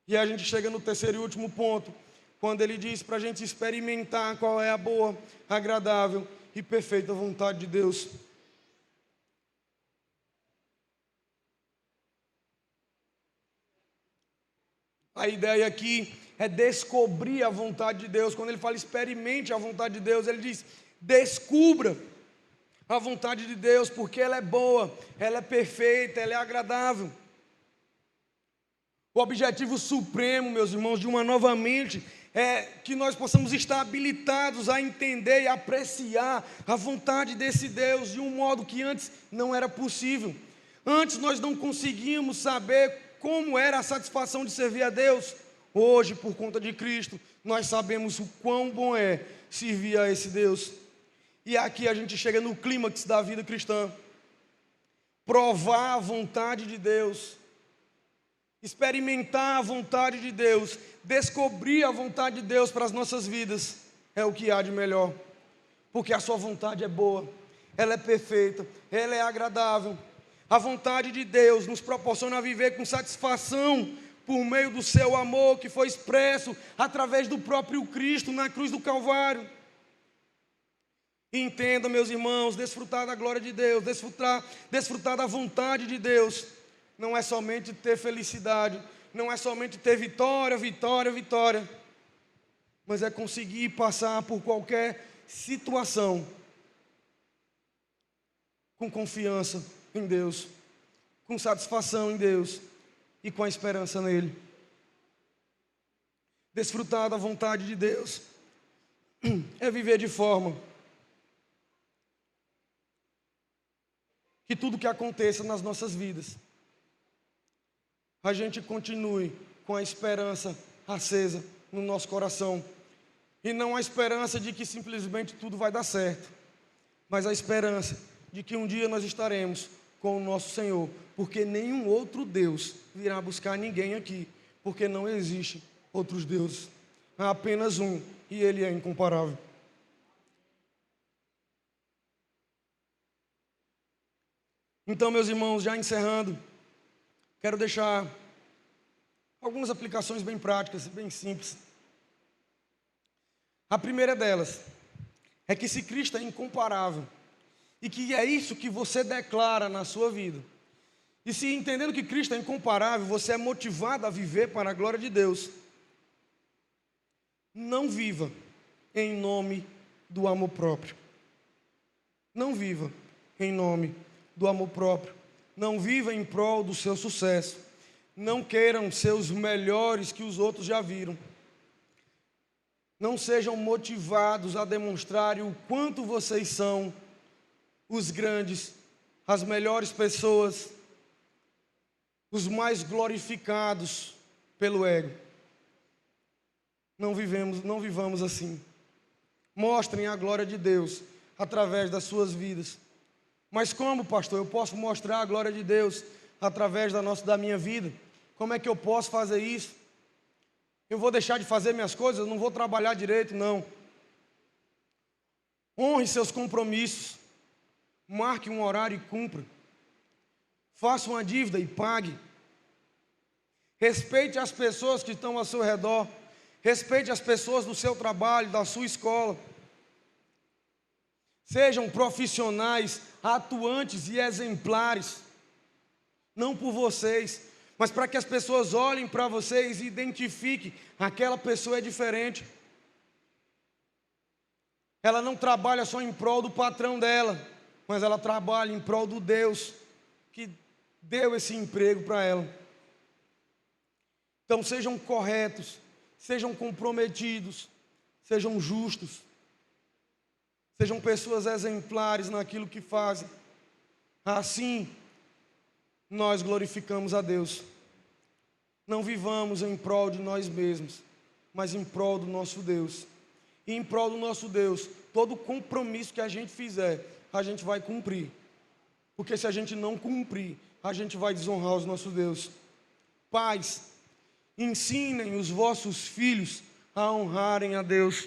E a gente chega no terceiro e último ponto, quando ele diz para a gente experimentar qual é a boa, agradável e perfeita vontade de Deus. A ideia aqui é descobrir a vontade de Deus. Quando ele fala experimente a vontade de Deus, ele diz descubra a vontade de Deus, porque ela é boa, ela é perfeita, ela é agradável. O objetivo supremo, meus irmãos, de uma nova mente é que nós possamos estar habilitados a entender e apreciar a vontade desse Deus de um modo que antes não era possível. Antes nós não conseguíamos saber como era a satisfação de servir a Deus. Hoje, por conta de Cristo, nós sabemos o quão bom é servir a esse Deus. E aqui a gente chega no clímax da vida cristã. Provar a vontade de Deus. Experimentar a vontade de Deus, descobrir a vontade de Deus para as nossas vidas, é o que há de melhor, porque a sua vontade é boa, ela é perfeita, ela é agradável. A vontade de Deus nos proporciona viver com satisfação por meio do seu amor que foi expresso através do próprio Cristo na cruz do Calvário. Entenda, meus irmãos, desfrutar da glória de Deus, desfrutar da vontade de Deus, não é somente ter felicidade, não é somente ter vitória, vitória, vitória, mas é conseguir passar por qualquer situação com confiança em Deus, com satisfação em Deus e com a esperança nele. Desfrutar da vontade de Deus é viver de forma que tudo que aconteça nas nossas vidas, a gente continue com a esperança acesa no nosso coração. E não a esperança de que simplesmente tudo vai dar certo, mas a esperança de que um dia nós estaremos com o nosso Senhor, porque nenhum outro Deus virá buscar ninguém aqui, porque não existe outros deuses. Há apenas um, e Ele é incomparável. Então, meus irmãos, já encerrando, quero deixar algumas aplicações bem práticas, bem simples. A primeira delas é que se Cristo é incomparável, e que é isso que você declara na sua vida, e se entendendo que Cristo é incomparável, você é motivado a viver para a glória de Deus, não viva em nome do amor próprio. Não viva em nome do amor próprio. Não viva em prol do seu sucesso. Não queiram ser os melhores que os outros já viram. Não sejam motivados a demonstrarem o quanto vocês são os grandes, as melhores pessoas, os mais glorificados pelo ego. Não vivamos assim. Mostrem a glória de Deus através das suas vidas. Mas como, pastor, eu posso mostrar a glória de Deus através da minha vida? Como é que eu posso fazer isso? Eu vou deixar de fazer minhas coisas? Eu não vou trabalhar direito? Não. Honre seus compromissos. Marque um horário e cumpra. Faça uma dívida e pague. Respeite as pessoas que estão ao seu redor. Respeite as pessoas do seu trabalho, da sua escola. Sejam profissionais, atuantes e exemplares. Não por vocês, mas para que as pessoas olhem para vocês e identifiquem: aquela pessoa é diferente. Ela não trabalha só em prol do patrão dela, mas ela trabalha em prol do Deus que deu esse emprego para ela. Então sejam corretos, sejam comprometidos, sejam justos, sejam pessoas exemplares naquilo que fazem. Assim, nós glorificamos a Deus. Não vivamos em prol de nós mesmos, mas em prol do nosso Deus. E em prol do nosso Deus, todo compromisso que a gente fizer, a gente vai cumprir. Porque se a gente não cumprir, a gente vai desonrar os nossos Deus. Pais, ensinem os vossos filhos a honrarem a Deus.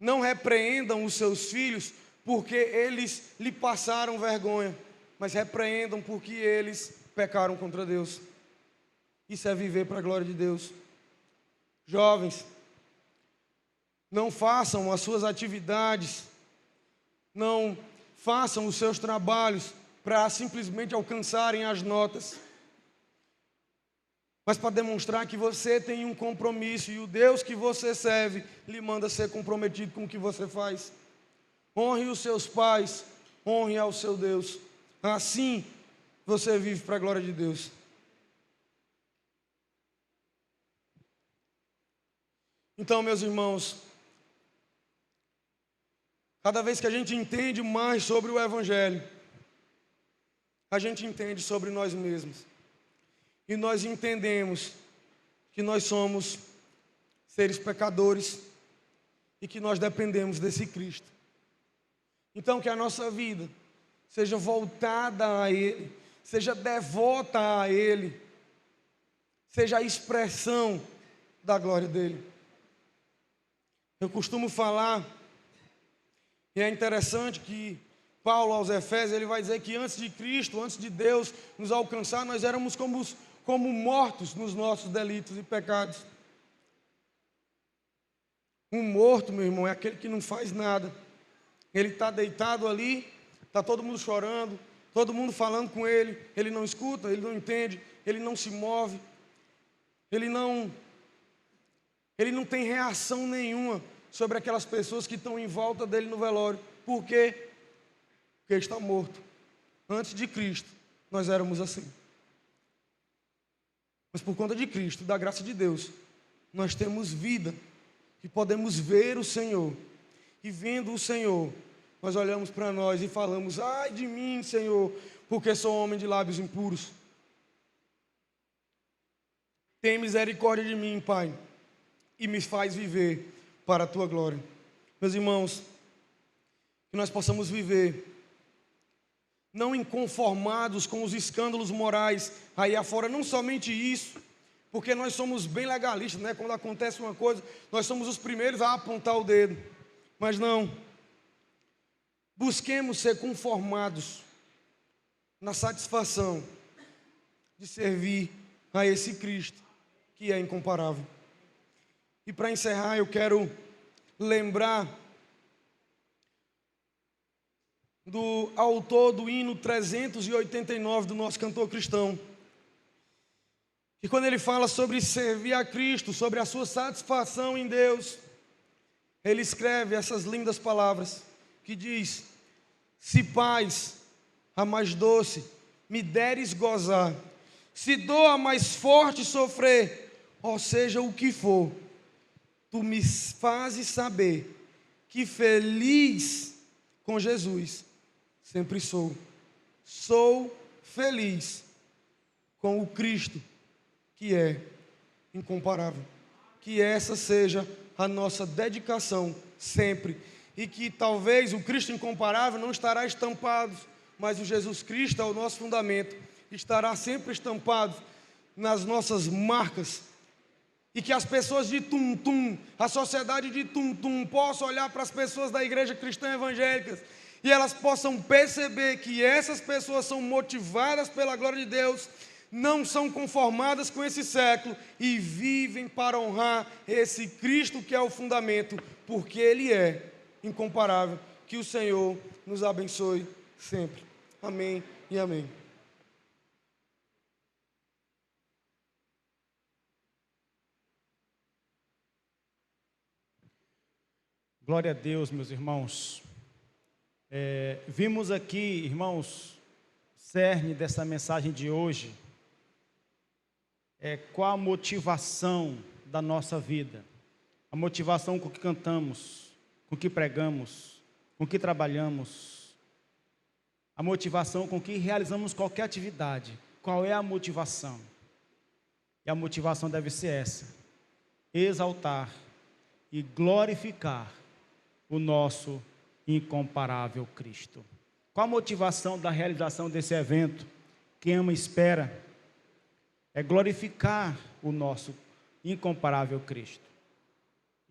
Não repreendam os seus filhos porque eles lhe passaram vergonha, mas repreendam porque eles pecaram contra Deus. Isso é viver para a glória de Deus. Jovens, não façam as suas atividades, não façam os seus trabalhos para simplesmente alcançarem as notas, mas para demonstrar que você tem um compromisso e o Deus que você serve lhe manda ser comprometido com o que você faz. Honre os seus pais, honre ao seu Deus. Assim você vive para a glória de Deus. Então, meus irmãos, cada vez que a gente entende mais sobre o Evangelho, a gente entende sobre nós mesmos. E nós entendemos que nós somos seres pecadores e que nós dependemos desse Cristo. Então, que a nossa vida seja voltada a Ele, seja devota a Ele, seja a expressão da glória dEle. Eu costumo falar, e é interessante que Paulo aos Efésios, ele vai dizer que antes de Cristo, antes de Deus nos alcançar, nós éramos como mortos nos nossos delitos e pecados. Um morto, meu irmão, é aquele que não faz nada. Ele está deitado ali, está todo mundo chorando, todo mundo falando com ele, ele não escuta, ele não entende, ele não se move, ele não tem reação nenhuma sobre aquelas pessoas que estão em volta dele no velório. Por quê? Porque ele está morto. Antes de Cristo, nós éramos assim. Mas por conta de Cristo, da graça de Deus, nós temos vida e podemos ver o Senhor. E vendo o Senhor, nós olhamos para nós e falamos: ai de mim, Senhor, porque sou homem de lábios impuros. Tem misericórdia de mim, Pai, e me faz viver para a Tua glória. Meus irmãos, que nós possamos viver não inconformados com os escândalos morais aí afora. Não somente isso, porque nós somos bem legalistas, né? Quando acontece uma coisa, nós somos os primeiros a apontar o dedo. Mas não. Busquemos ser conformados na satisfação de servir a esse Cristo, que é incomparável. E para encerrar, eu quero lembrar do autor do hino 389 do nosso cantor cristão. E quando ele fala sobre servir a Cristo, sobre a sua satisfação em Deus, ele escreve essas lindas palavras, que diz: se paz, a mais doce, me deres gozar, se dor a mais forte sofrer, ou seja o que for, tu me fazes saber que feliz com Jesus sempre sou. Sou feliz com o Cristo que é incomparável. Que essa seja a nossa dedicação sempre. E que talvez o Cristo incomparável não estará estampado mas o Jesus Cristo é o nosso fundamento, estará sempre estampado nas nossas marcas, e que as pessoas de Tum-Tum, a sociedade de Tum-Tum, possam olhar para as pessoas da igreja cristã evangélicas e elas possam perceber que essas pessoas são motivadas pela glória de Deus, não são conformadas com esse século e vivem para honrar esse Cristo que é o fundamento, porque Ele é incomparável. Que o Senhor nos abençoe sempre. Amém e amém. Glória a Deus, meus irmãos. Vimos aqui, irmãos, cerne dessa mensagem de hoje. Qual a motivação da nossa vida? A motivação com que cantamos, com que pregamos, com que trabalhamos. A motivação com que realizamos qualquer atividade. Qual é a motivação? E a motivação deve ser essa: exaltar e glorificar o nosso incomparável Cristo. Qual a motivação da realização desse evento? Quem ama espera é glorificar o nosso incomparável Cristo.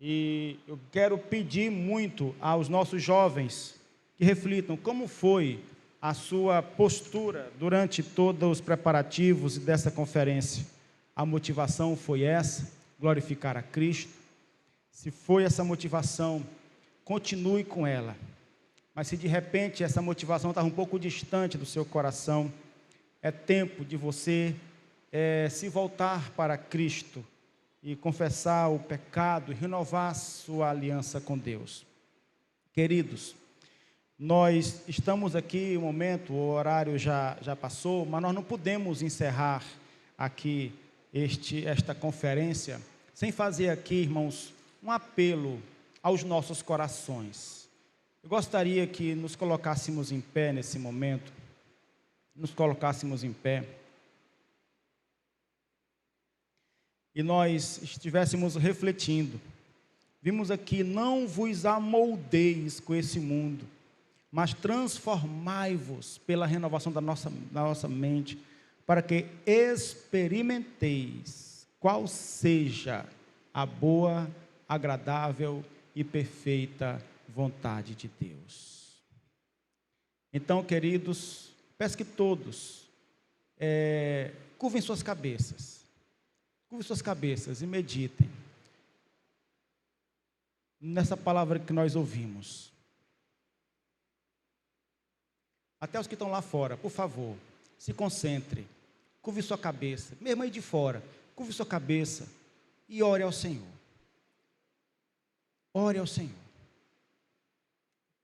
E eu quero pedir muito aos nossos jovens que reflitam como foi a sua postura durante todos os preparativos dessa conferência. A motivação foi essa, glorificar a Cristo. Se foi essa motivação, continue com ela. Mas se de repente essa motivação está um pouco distante do seu coração, é tempo de você se voltar para Cristo e confessar o pecado e renovar sua aliança com Deus. Queridos, nós estamos aqui, um momento, o horário já passou, mas nós não podemos encerrar aqui esta conferência sem fazer aqui, irmãos, um apelo aos nossos corações. Eu gostaria que nos colocássemos em pé nesse momento, nos colocássemos em pé, e nós estivéssemos refletindo. Vimos aqui: não vos amoldeis com esse mundo, mas transformai-vos pela renovação da nossa mente, para que experimenteis qual seja a boa, agradável e perfeita vontade de Deus. Então, queridos, peço que todos curvem suas cabeças. Curvem suas cabeças e meditem nessa palavra que nós ouvimos. Até os que estão lá fora, por favor, se concentre. Curve sua cabeça. Mesmo aí de fora, curve sua cabeça e ore ao Senhor. Ore ao Senhor.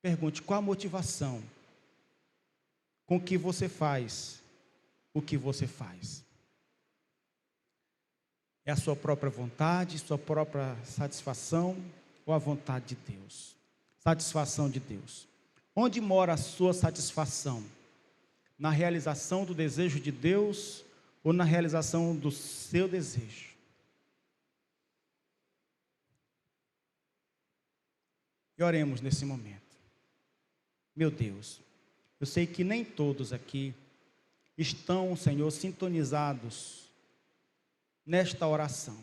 Pergunte qual a motivação com que você faz o que você faz. É a sua própria vontade, sua própria satisfação ou a vontade de Deus? Satisfação de Deus. Onde mora a sua satisfação? Na realização do desejo de Deus ou na realização do seu desejo? E oremos nesse momento. Meu Deus, eu sei que nem todos aqui estão, Senhor, sintonizados nesta oração.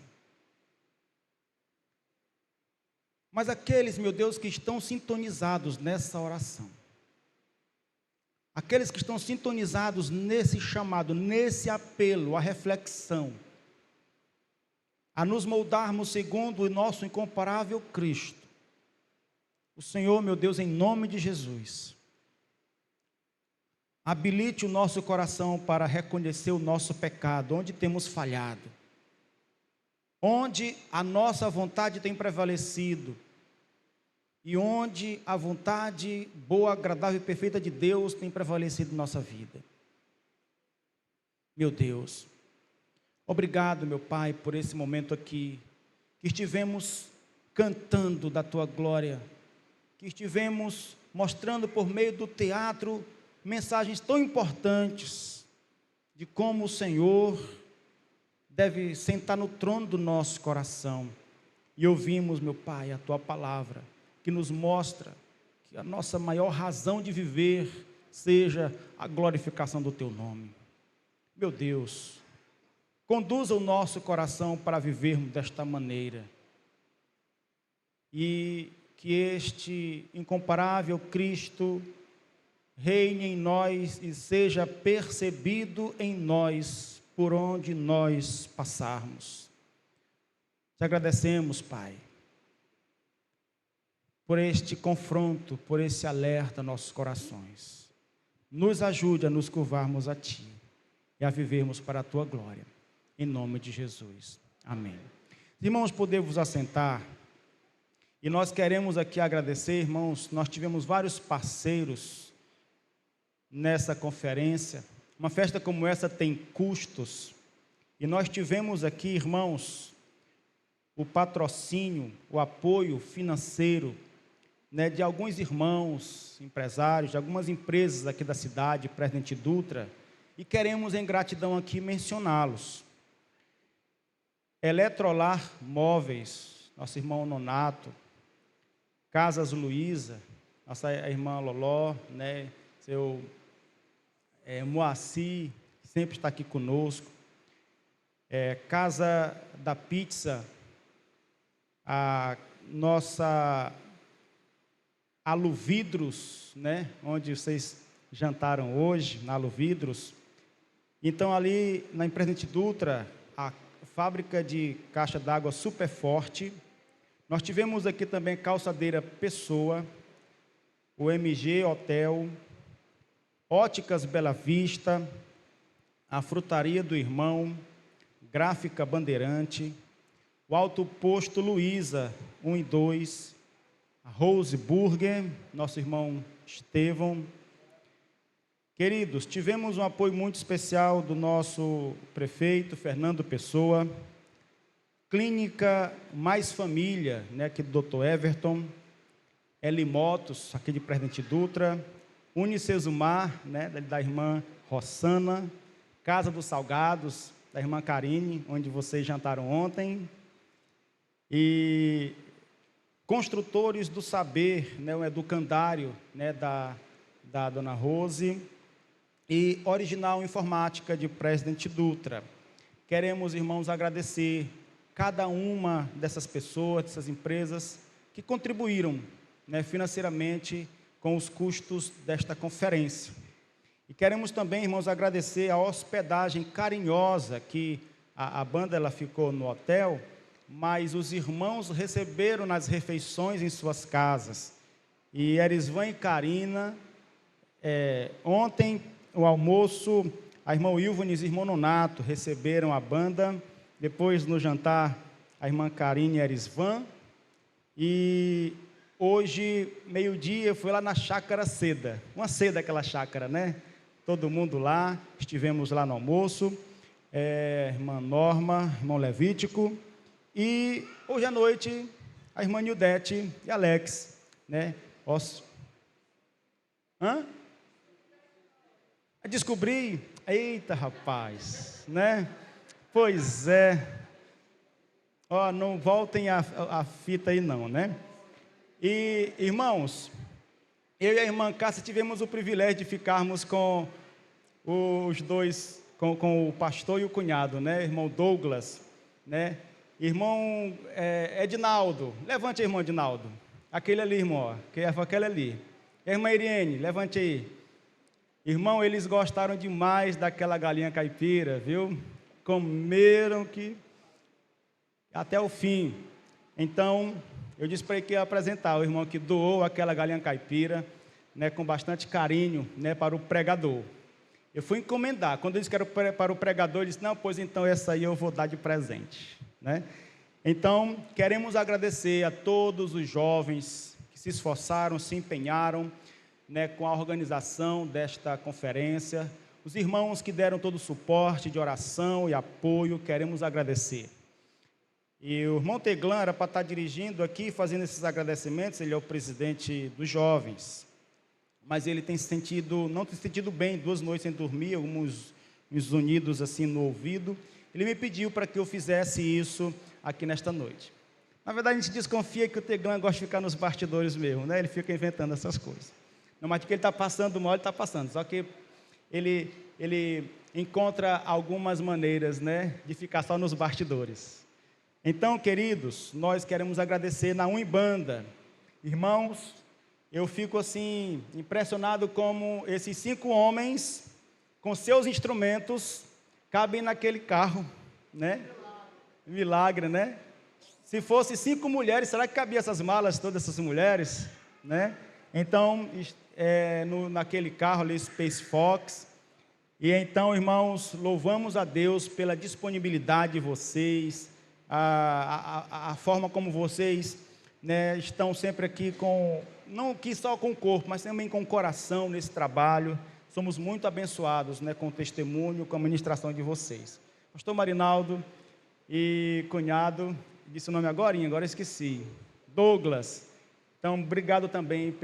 Mas aqueles, meu Deus, que estão sintonizados nessa oração, aqueles que estão sintonizados nesse chamado, nesse apelo à reflexão, a nos moldarmos segundo o nosso incomparável Cristo, o Senhor, meu Deus, em nome de Jesus, habilite o nosso coração para reconhecer o nosso pecado, onde temos falhado, onde a nossa vontade tem prevalecido e onde a vontade boa, agradável e perfeita de Deus tem prevalecido em nossa vida. Meu Deus, obrigado, meu Pai, por esse momento aqui, que estivemos cantando da Tua glória, que estivemos mostrando por meio do teatro mensagens tão importantes de como o Senhor deve sentar no trono do nosso coração. E ouvimos, meu Pai, a Tua palavra, que nos mostra que a nossa maior razão de viver seja a glorificação do teu nome. Meu Deus, conduza o nosso coração para vivermos desta maneira. E que este incomparável Cristo reine em nós e seja percebido em nós por onde nós passarmos. Te agradecemos, Pai, por este confronto, por esse alerta aos nossos corações. Nos ajude a nos curvarmos a Ti e a vivermos para a Tua glória. Em nome de Jesus. Amém. Irmãos, podemos assentar. E nós queremos aqui agradecer, irmãos, nós tivemos vários parceiros nessa conferência. Uma festa como essa tem custos. E nós tivemos aqui, irmãos, o patrocínio, o apoio financeiro, né, de alguns irmãos, empresários, de algumas empresas aqui da cidade, Presidente Dutra, e queremos em gratidão aqui mencioná-los. Eletrolar Móveis, nosso irmão Nonato, Casas Luiza, nossa irmã Loló, né, seu Moacir, que sempre está aqui conosco, Casa da Pizza, a nossa Aluvidros, né, onde vocês jantaram hoje, na Aluvidros. Então, ali na Presidente Dutra, a fábrica de caixa d'água Super Forte. Nós tivemos aqui também Calçadeira Pessoa, o MG Hotel, Óticas Bela Vista, a Frutaria do Irmão, Gráfica Bandeirante, o Alto Posto Luiza, 1 e 2, a Rose Burger, nosso irmão Estevão. Queridos, tivemos um apoio muito especial do nosso prefeito, Fernando Pessoa, Clínica Mais Família, né, aqui do Dr. Everton, Elimotos, aqui de Presidente Dutra, Unicesumar, né, da irmã Rossana, Casa dos Salgados, da irmã Karine, onde vocês jantaram ontem, e Construtores do Saber, né, o educandário, né, da dona Rose, e Original Informática de Presidente Dutra. Queremos, irmãos, agradecer cada uma dessas pessoas, dessas empresas, que contribuíram, né, financeiramente com os custos desta conferência. E queremos também, irmãos, agradecer a hospedagem carinhosa que a banda ela ficou no hotel, mas os irmãos receberam nas refeições em suas casas. E Erisvan e Karina, ontem, o almoço, a irmã Ilvanes e o irmão Nonato receberam a banda. Depois, no jantar, a irmã Karine e Erisvan. E hoje, meio-dia, eu fui lá na Chácara Seda. Uma seda aquela chácara, né? Todo mundo lá, estivemos lá no almoço. Irmã Norma, irmão Levítico. E hoje à noite, a irmã Nildete e Alex, né? Descobri, eita rapaz, né? Pois é. Ó, não voltem a fita aí não, né? E, irmãos, eu e a irmã Cássia tivemos o privilégio de ficarmos com os dois, com o pastor e o cunhado, né? Irmão Douglas, né? Irmão Edinaldo, levante aí, irmão Edinaldo. Aquele ali, irmão, aquele ali. Irmã Irene, levante aí. Irmão, eles gostaram demais daquela galinha caipira, viu? Comeram que até o fim. Então, eu disse para ele que ia apresentar o irmão que doou aquela galinha caipira, né, com bastante carinho, né, para o pregador. Eu fui encomendar. Quando eu disse que era para o pregador, ele disse, não, pois então essa aí eu vou dar de presente, né? Então, queremos agradecer a todos os jovens que se esforçaram, se empenharam, né, com a organização desta conferência, os irmãos que deram todo o suporte de oração e apoio, queremos agradecer. E o irmão Teglan era para estar dirigindo aqui, fazendo esses agradecimentos, ele é o presidente dos jovens, mas ele não tem sentido bem, 2 noites sem dormir, alguns zunidos assim no ouvido. Ele me pediu para que eu fizesse isso aqui nesta noite. Na verdade, a gente desconfia que o Teglan gosta de ficar nos bastidores mesmo, né? Ele fica inventando essas coisas. Não, mas de que ele está passando mal, ele está passando. Só que ele encontra algumas maneiras, né, de ficar só nos bastidores. Então, queridos, nós queremos agradecer na Umbanda. Irmãos, eu fico assim, impressionado como esses 5 homens, com seus instrumentos, cabem naquele carro, né? Milagre, né? Se fosse 5 mulheres, será que cabia essas malas, todas essas mulheres, né? Então, naquele carro ali, Space Fox. E então, irmãos, louvamos a Deus pela disponibilidade de vocês, a forma como vocês, né, estão sempre aqui não aqui só com o corpo, mas também com o coração nesse trabalho. Somos muito abençoados, né, com o testemunho, com a ministração de vocês. Pastor Marinaldo e cunhado, disse o nome agora eu esqueci, Douglas. Então, obrigado também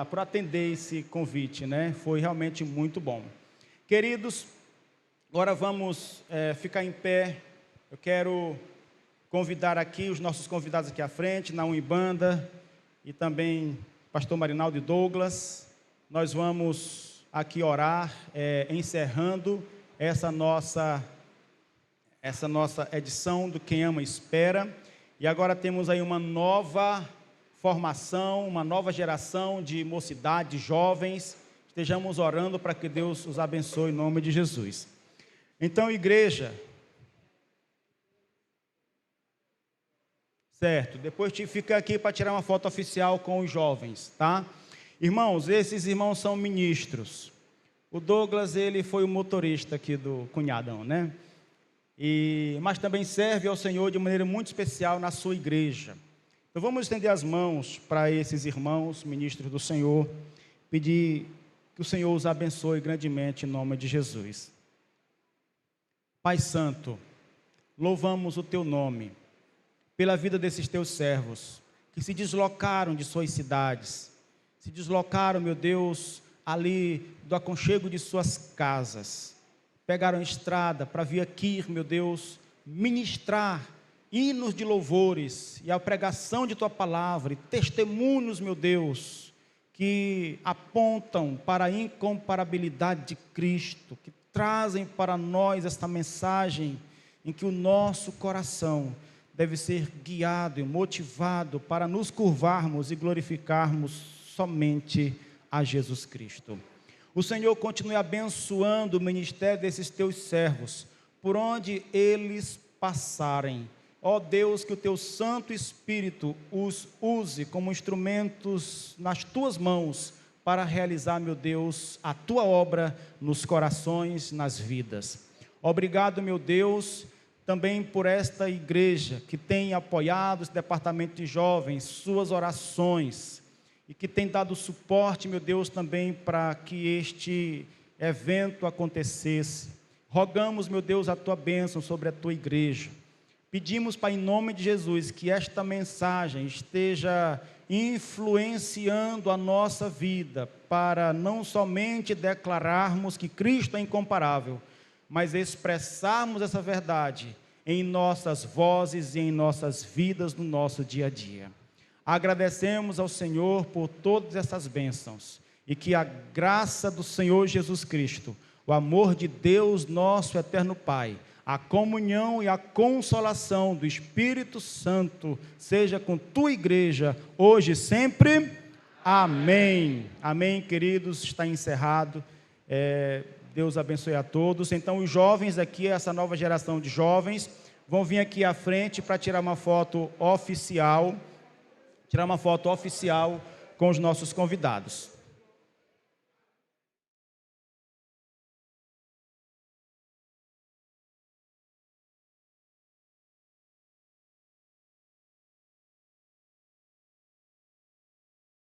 por atender esse convite, né? Foi realmente muito bom. Queridos, agora vamos ficar em pé. Eu quero convidar aqui os nossos convidados aqui à frente, na Umbanda, e também pastor Marinaldo e Douglas. Nós vamos aqui orar, encerrando essa nossa edição do Quem Ama Espera. E agora temos aí uma nova formação, uma nova geração de mocidade, de jovens. Estejamos orando para que Deus os abençoe em nome de Jesus. Então, igreja, certo, depois fica aqui para tirar uma foto oficial com os jovens, tá? Irmãos, esses irmãos são ministros. O Douglas, ele foi o motorista aqui do cunhadão, né? Mas também serve ao Senhor de maneira muito especial na sua igreja. Então vamos estender as mãos para esses irmãos, ministros do Senhor, pedir que o Senhor os abençoe grandemente em nome de Jesus. Pai Santo, louvamos o Teu nome pela vida desses Teus servos, que se deslocaram de suas cidades, se deslocaram, meu Deus, ali do aconchego de suas casas, pegaram a estrada para vir aqui, meu Deus, ministrar hinos de louvores e a pregação de Tua palavra e testemunhos, meu Deus, que apontam para a incomparabilidade de Cristo, que trazem para nós esta mensagem em que o nosso coração deve ser guiado e motivado para nos curvarmos e glorificarmos somente a Jesus Cristo. O Senhor continue abençoando o ministério desses Teus servos, por onde eles passarem. Ó Deus, que o Teu Santo Espírito os use como instrumentos nas Tuas mãos para realizar, meu Deus, a Tua obra nos corações, nas vidas. Obrigado, meu Deus, também por esta igreja que tem apoiado esse departamento de jovens, suas orações, e que tem dado suporte, meu Deus, também para que este evento acontecesse. Rogamos, meu Deus, a Tua bênção sobre a Tua igreja. Pedimos, Pai, em nome de Jesus, que esta mensagem esteja influenciando a nossa vida para não somente declararmos que Cristo é incomparável, mas expressarmos essa verdade em nossas vozes e em nossas vidas, no nosso dia a dia. Agradecemos ao Senhor por todas essas bênçãos e que a graça do Senhor Jesus Cristo, o amor de Deus, nosso eterno Pai, a comunhão e a consolação do Espírito Santo seja com Tua igreja, hoje e sempre. Amém. Amém, queridos, está encerrado. Deus abençoe a todos. Então, os jovens aqui, essa nova geração de jovens, vão vir aqui à frente para tirar uma foto oficial com os nossos convidados.